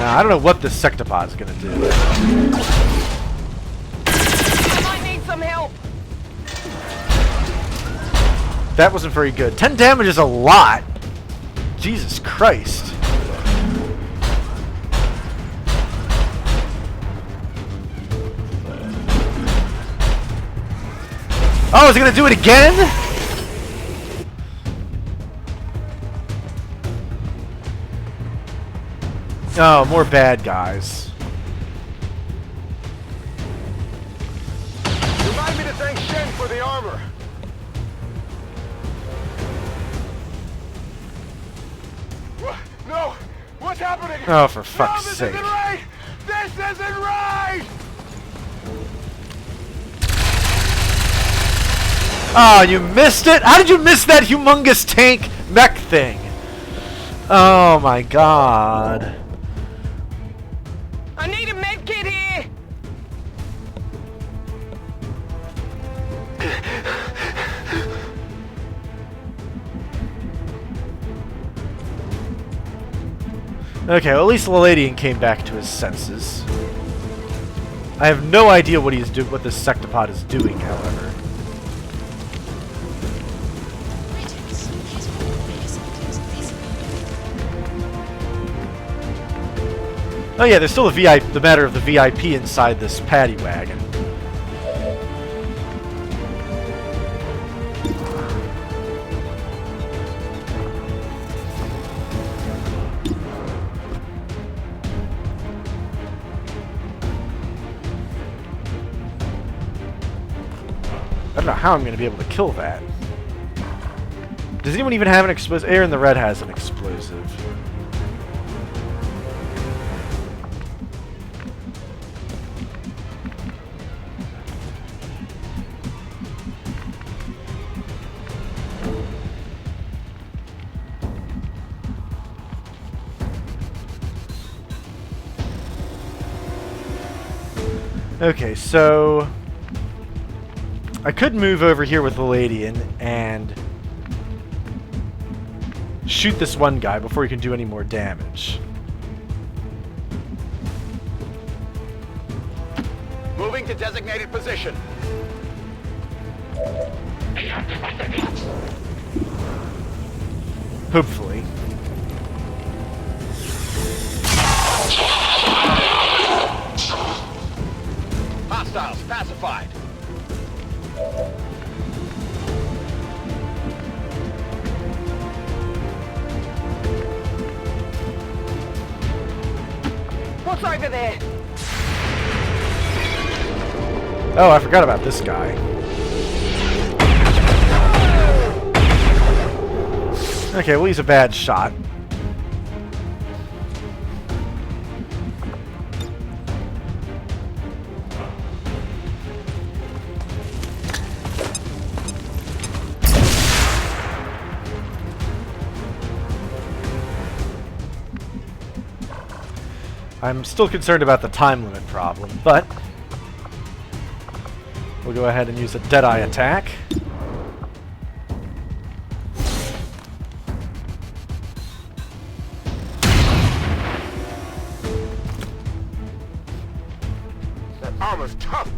Now, I don't know what this sectopod is going to do. I might need some help. That wasn't very good. 10 damage is a lot. Jesus Christ. Oh, is it going to do it again? Oh, more bad guys. Remind me to thank Shen for the armor. No! What's happening? Oh, for fuck's this sake. isn't right! This isn't right! Oh, you missed it? How did you miss that humongous tank mech thing? Oh my god. I need a med kit here. Okay, well, at least Leladian came back to his senses. I have no idea what what this sectopod is doing, however. Oh yeah, there's still the matter of the VIP inside this paddy wagon. I don't know how I'm going to be able to kill that. Does anyone even have an explosive? Air in the Red has an explosive. Okay, so I could move over here with the Ladian and shoot this one guy before he can do any more damage. Moving to designated position. Hopefully. Hostiles pacified. What's over there? Oh, I forgot about this guy. Okay, well, he's a bad shot. I'm still concerned about the time limit problem, but we'll go ahead and use a Deadeye attack. That armor's tough.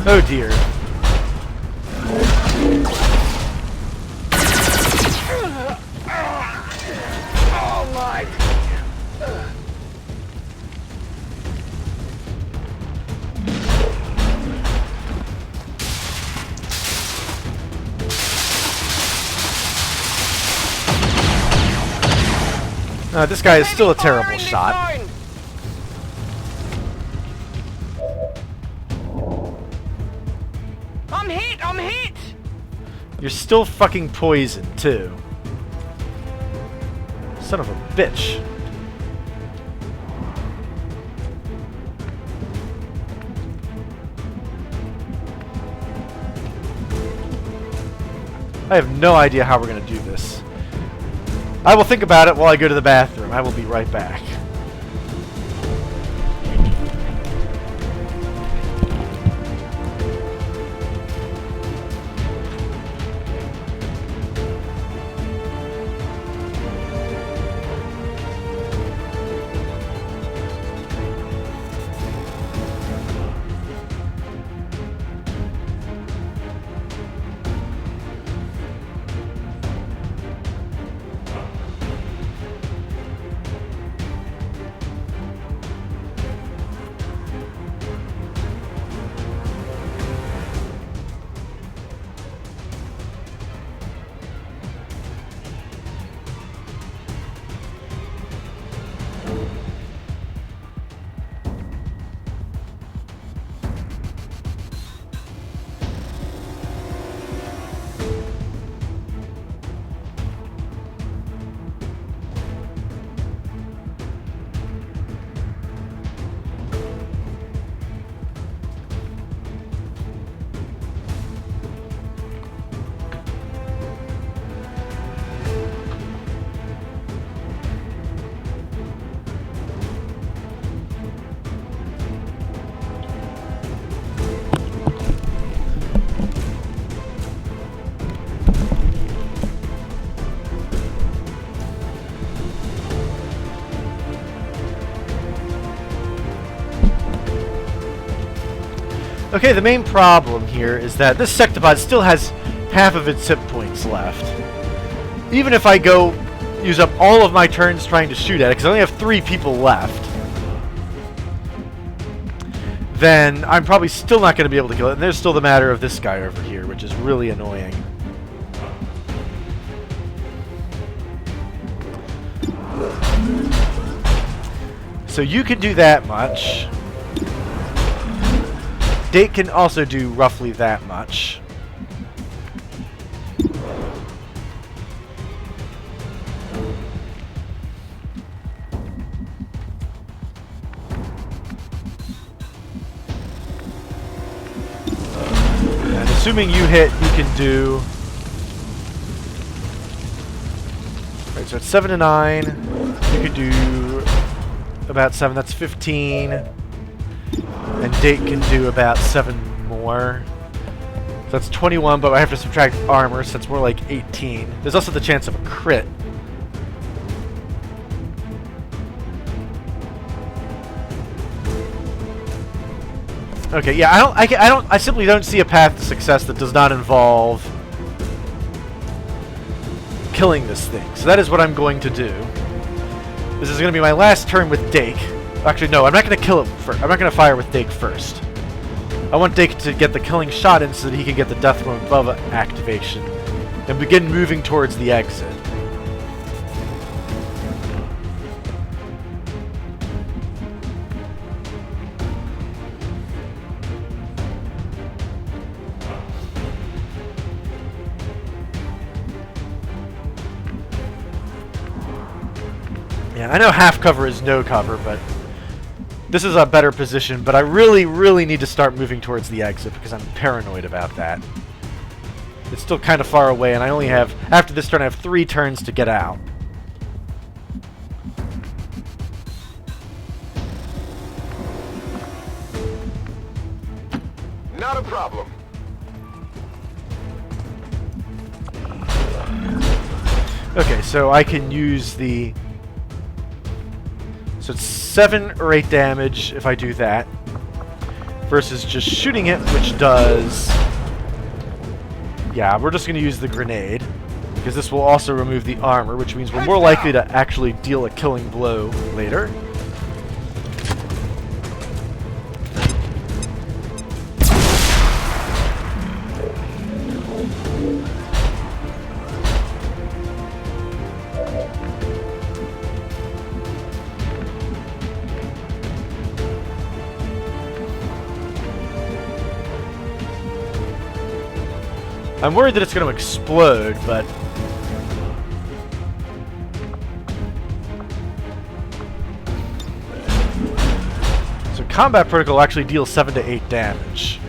Oh dear. Oh my. This guy is still a Heavy fire terrible in this shot. zone. I'm hit! I'm hit! You're still fucking poisoned, too. Son of a bitch. I have no idea how we're going to do this. I will think about it while I go to the bathroom. I will be right back. Okay, the main problem here is that this Sectopod still has half of its hit points left. Even if I go use up all of my turns trying to shoot at it, because I only have 3 people left, then I'm probably still not going to be able to kill it. And there's still the matter of this guy over here, which is really annoying. So you can do that much. Date can also do roughly that much. assuming you hit, you can do... Right, so it's 7 to 9. You could do about 7. That's 15. And Date can do about 7 more. So that's 21, but I have to subtract armor, so it's more like 18. There's also the chance of a crit. Okay, yeah, I simply don't see a path to success that does not involve killing this thing. So that is what I'm going to do. This is going to be my last turn with Dake. Actually, no, I'm not going to kill him first. I'm not going to fire with Dake first. I want Dake to get the killing shot in so that he can get the Death from Above activation and begin moving towards the exit. Yeah, I know half cover is no cover, but this is a better position, but I really, really need to start moving towards the exit because I'm paranoid about that. It's still kind of far away, and I only have, after this turn, I have 3 turns to get out. Not a problem. Okay, so I can use the... So it's 7 or 8 damage if I do that, versus just shooting it, which does... Yeah, we're just going to use the grenade, because this will also remove the armor, which means we're more likely to actually deal a killing blow later. I'm worried that it's going to explode, but... So combat protocol actually deals 7 to 8 damage.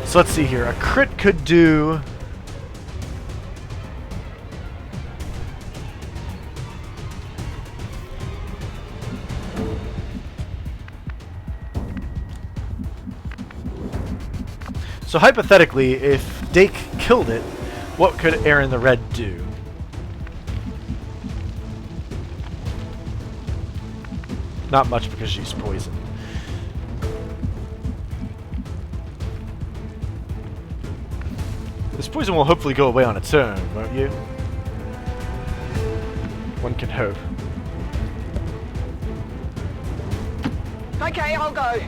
So let's see here. A crit could do... So hypothetically, if Dake killed it, what could Aaron the Red do? Not much because she's poisoned. This poison will hopefully go away on its own, won't you? One can hope. Okay, I'll go.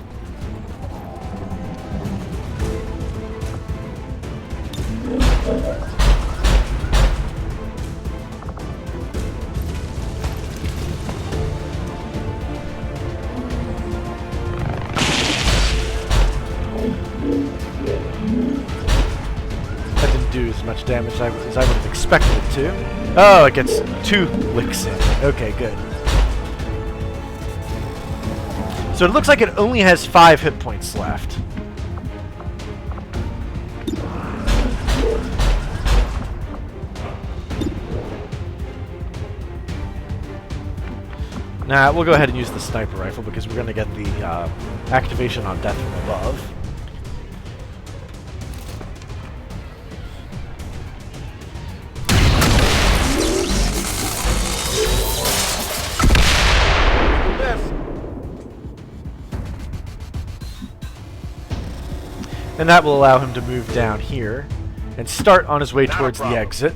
That didn't do as much damage as I would have expected it to. Oh, it gets 2 licks in. Okay, good. So it looks like it only has 5 hit points left. Nah, we'll go ahead and use the sniper rifle because we're going to get the activation on Death from Above. And that will allow him to move down here and start on his way towards the exit.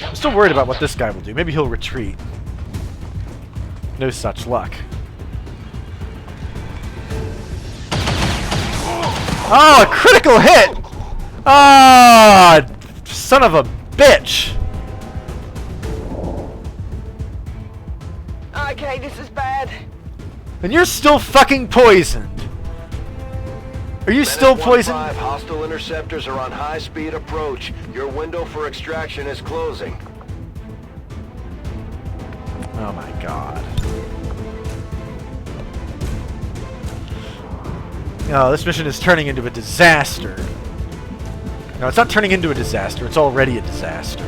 I'm still worried about what this guy will do. Maybe he'll retreat. No such luck. Oh, a critical hit! Ah, son of a bitch! Okay, this is bad. And you're still fucking poisoned. Are you Menace still 1-5, poisoned? hostile interceptors are on high-speed approach. Your window for extraction is closing. Oh my god. Oh, this mission is turning into a disaster. No, it's not turning into a disaster. It's already a disaster.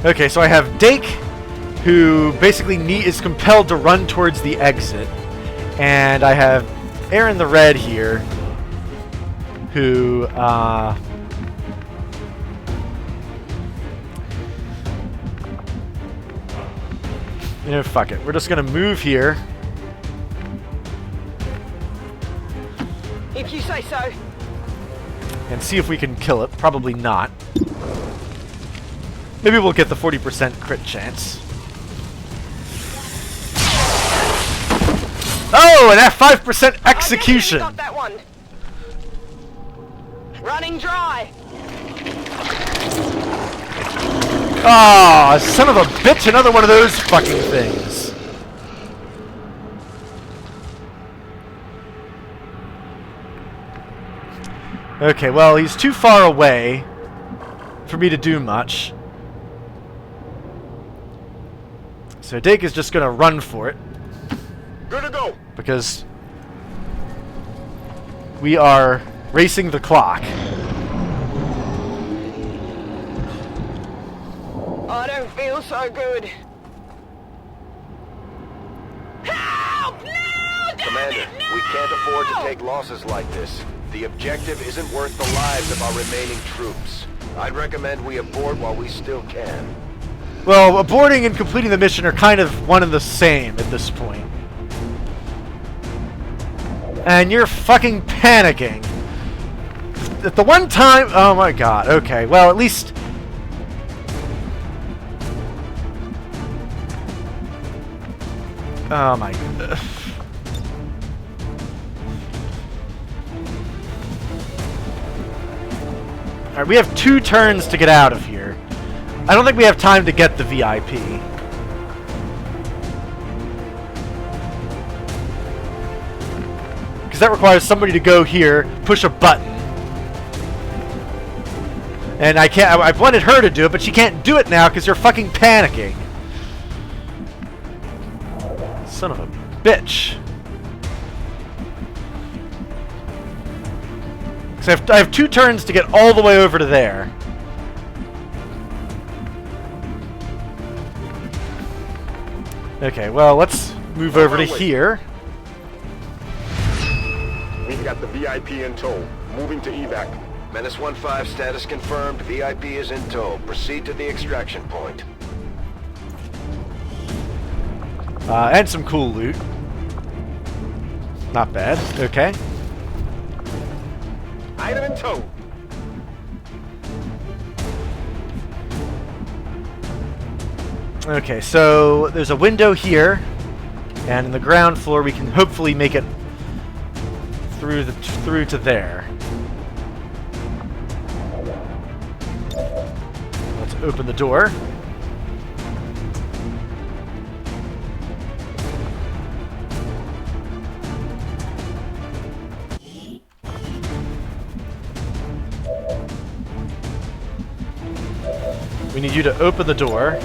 Okay, so I have Dake, who basically is compelled to run towards the exit. And I have Aaron the Red here, who, you know, fuck it. We're just gonna move here. If you say so. And see if we can kill it. Probably not. Maybe we'll get the 40% crit chance. Oh, and that 5% execution! Got that one. Running dry. Oh, son of a bitch, another one of those fucking things. Okay, well, he's too far away for me to do much. So Dake is just gonna run for it. Good to go. Because we are racing the clock. I don't feel so good. Help! No! Commander, we can't afford to take losses like this. The objective isn't worth the lives of our remaining troops. I'd recommend we abort while we still can. Well, aborting and completing the mission are kind of one and the same at this point. And you're fucking panicking. At the one time... Oh my god, okay. Well, at least... Oh my god. Alright, we have 2 turns to get out of here. I don't think we have time to get the VIP. Because that requires somebody to go here, push a button. And I can't... I wanted her to do it, but she can't do it now because you're fucking panicking. Son of a bitch. Because I have 2 turns to get all the way over to there. Okay, well, let's move over to here. We've got the VIP in tow. Moving to evac. Menace 1-5, status confirmed. VIP is in tow. Proceed to the extraction point. And some cool loot. Not bad. Okay. Item in tow. Okay, so there's a window here, and in the ground floor we can hopefully make it through to there. Let's open the door. We need you to open the door.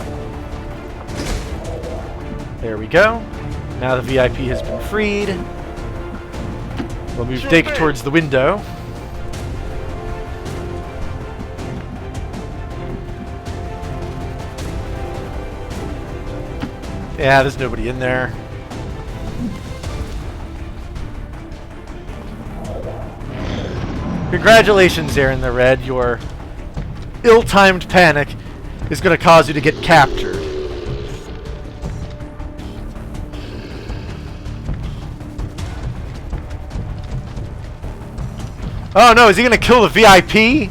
There we go. Now the VIP has been freed. We'll move Dake towards the window. Yeah, there's nobody in there. Congratulations, Aaron the Red. Your ill-timed panic is going to cause you to get captured. Oh no, is he gonna kill the VIP?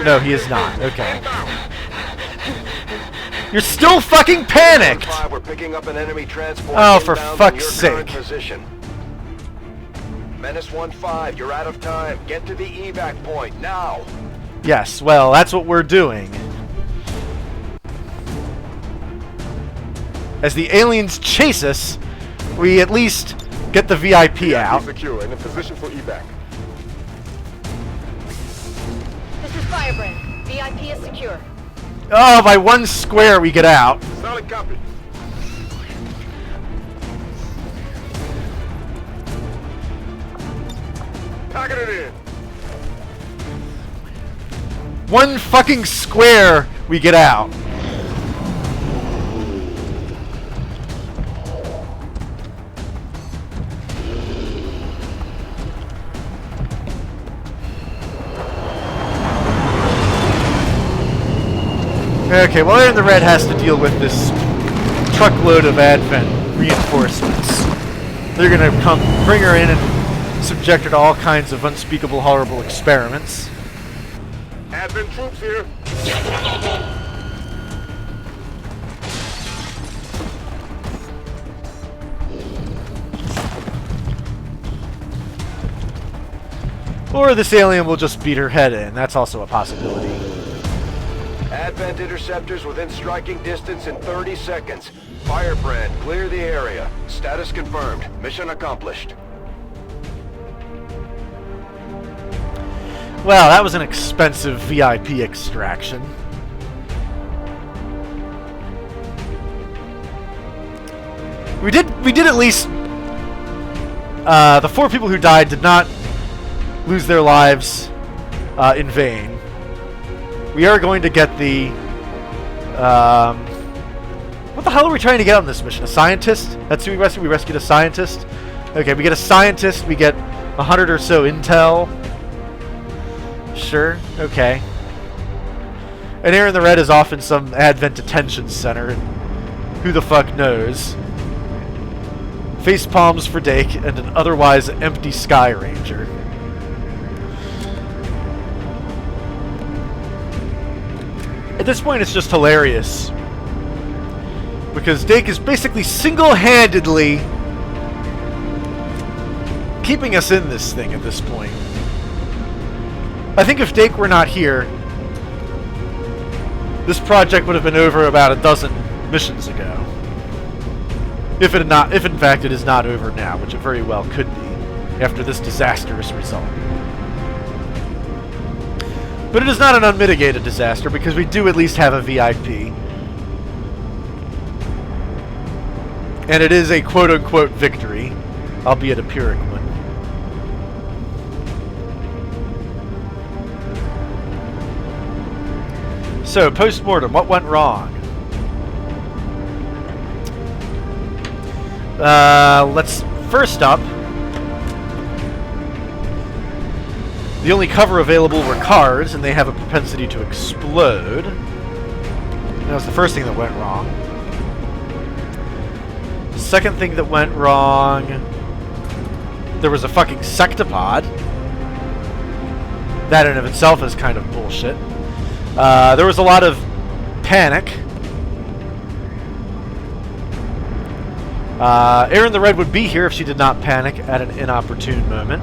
No, he is not. Okay. You're still fucking panicked! We're picking up an enemy transport. Oh, for inbound fuck's on your sake. current position. Menace 1-5, you're out of time. Get to the evac point now. Yes, well, that's what we're doing. as the aliens chase us, we at least get the VIP out. Secure and in position for evac. This is Firebrand. VIP is secure. Oh, by 1 square we get out. Solid copy. Packing it in. 1 fucking square we get out. Okay, well, Aaron the Red has to deal with this truckload of Advent reinforcements. They're gonna come bring her in and subject her to all kinds of unspeakable, horrible experiments. Advent troops here. Or this alien will just beat her head in. That's also a possibility. Advent interceptors within striking distance in 30 seconds. Firebrand, clear the area. Status confirmed. Mission accomplished. Well, that was an expensive VIP extraction. We did at least... the 4 people who died did not lose their lives in vain. We are going to get the... what the hell are we trying to get on this mission? A scientist? That's who we rescued? We rescued a scientist? Okay, we get a scientist, we get 100 or so intel. Sure, okay. And Aaron the Red is off in some Advent detention center. Who the fuck knows? Face palms for Dake and an otherwise empty Sky Ranger. At this point, it's just hilarious. Because Dake is basically single-handedly keeping us in this thing at this point. I think if Dake were not here, this project would have been over about a dozen missions ago. If in fact it is not over now, which it very well could be, after this disastrous result. But it is not an unmitigated disaster, because we do at least have a VIP. And it is a quote-unquote victory, albeit a Pyrrhic one. So, post-mortem, what went wrong? Let's... First up... The only cover available were cars, and they have a propensity to explode. That was the first thing that went wrong. Second thing that went wrong... There was a fucking sectopod. That in of itself is kind of bullshit. There was a lot of panic. Aaron the Red would be here if she did not panic at an inopportune moment.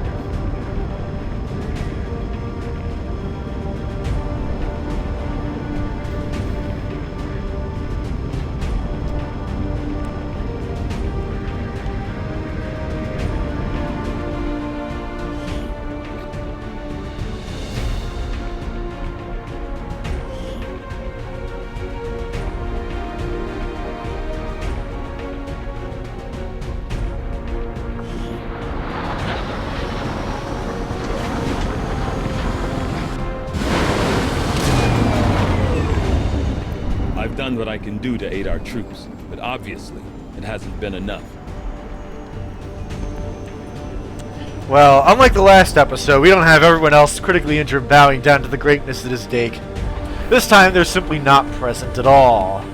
I've done what I can do to aid our troops, but obviously, it hasn't been enough. Well, unlike the last episode, we don't have everyone else critically injured bowing down to the greatness that is Dake. This time, they're simply not present at all.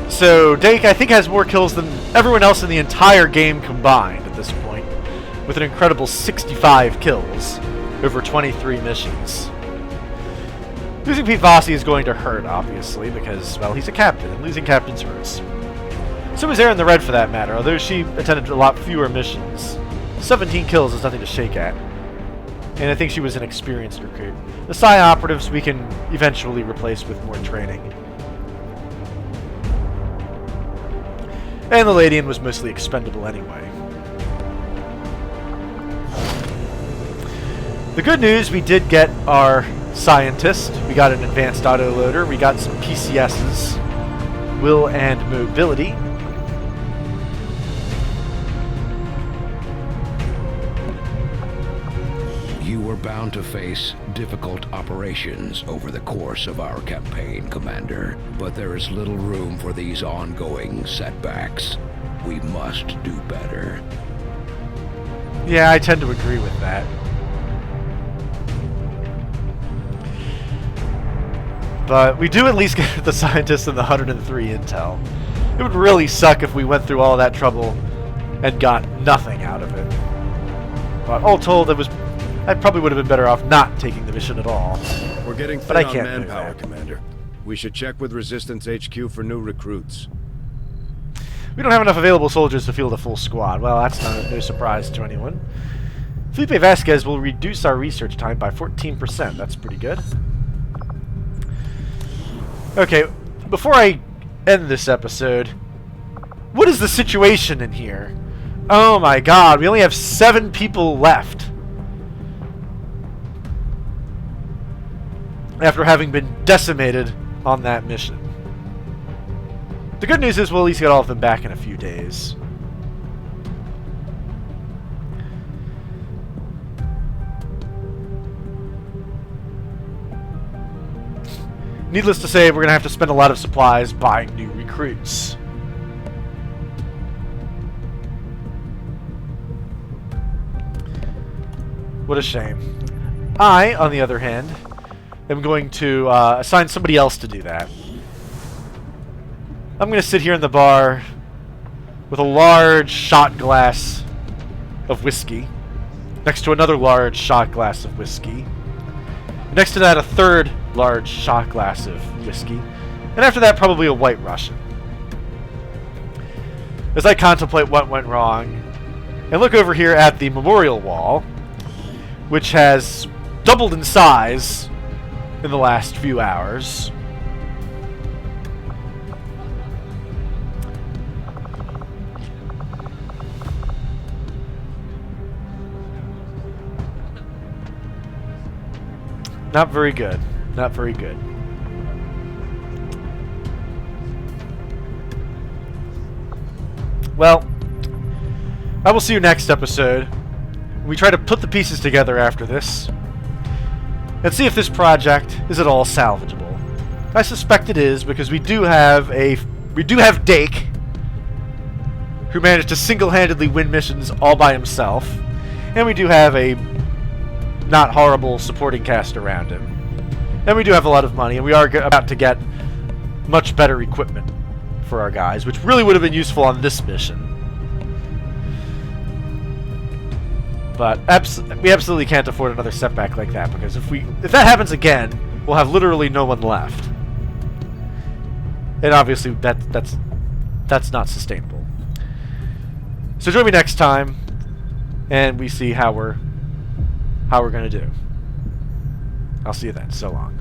So, Dake, I think, has more kills than everyone else in the entire game combined at this point, with an incredible 65 kills over 23 missions. Losing Pete Vossi is going to hurt, obviously, because, well, he's a captain, and losing captains hurts. So was Aaron the Red, for that matter, although she attended a lot fewer missions. 17 kills is nothing to shake at. and I think she was an experienced recruit. The Psi operatives we can eventually replace with more training. And the Ladian was mostly expendable anyway. The good news, we did get our scientist. We got an advanced autoloader. We got some PCSs, will and mobility. You are bound to face difficult operations over the course of our campaign, Commander. But there is little room for these ongoing setbacks. We must do better. Yeah, I tend to agree with that. But we do at least get the scientists and the 103 intel. It would really suck if we went through all that trouble and got nothing out of it. But all told, I probably would have been better off not taking the mission at all. We're getting But I thin on can't move manpower, that. Commander. We should check with Resistance HQ for new recruits. We don't have enough available soldiers to field a full squad. Well, that's no surprise to anyone. Felipe Vasquez will reduce our research time by 14%. That's pretty good. Okay, before I end this episode, what is the situation in here? Oh my god, we only have 7 people left. After having been decimated on that mission. The good news is we'll at least get all of them back in a few days. Needless to say, we're going to have to spend a lot of supplies buying new recruits. What a shame. I, on the other hand, am going to assign somebody else to do that. I'm going to sit here in the bar with a large shot glass of whiskey, next to another large shot glass of whiskey, next to that a third large shot glass of whiskey, and after that probably a White Russian. As I contemplate what went wrong, and look over here at the memorial wall, which has doubled in size in the last few hours. Not very good. Not very good. Well, I will see you next episode. We try to put the pieces together after this and see if this project is at all salvageable. I suspect it is, because we do have Dake, who managed to single-handedly win missions all by himself, and we do have a not horrible supporting cast around him. And we do have a lot of money, and we are about to get much better equipment for our guys, which really would have been useful on this mission. But we absolutely can't afford another setback like that, because if that happens again, we'll have literally no one left. And obviously that's not sustainable. So join me next time, and we see how we're going to do. I'll see you then. So long.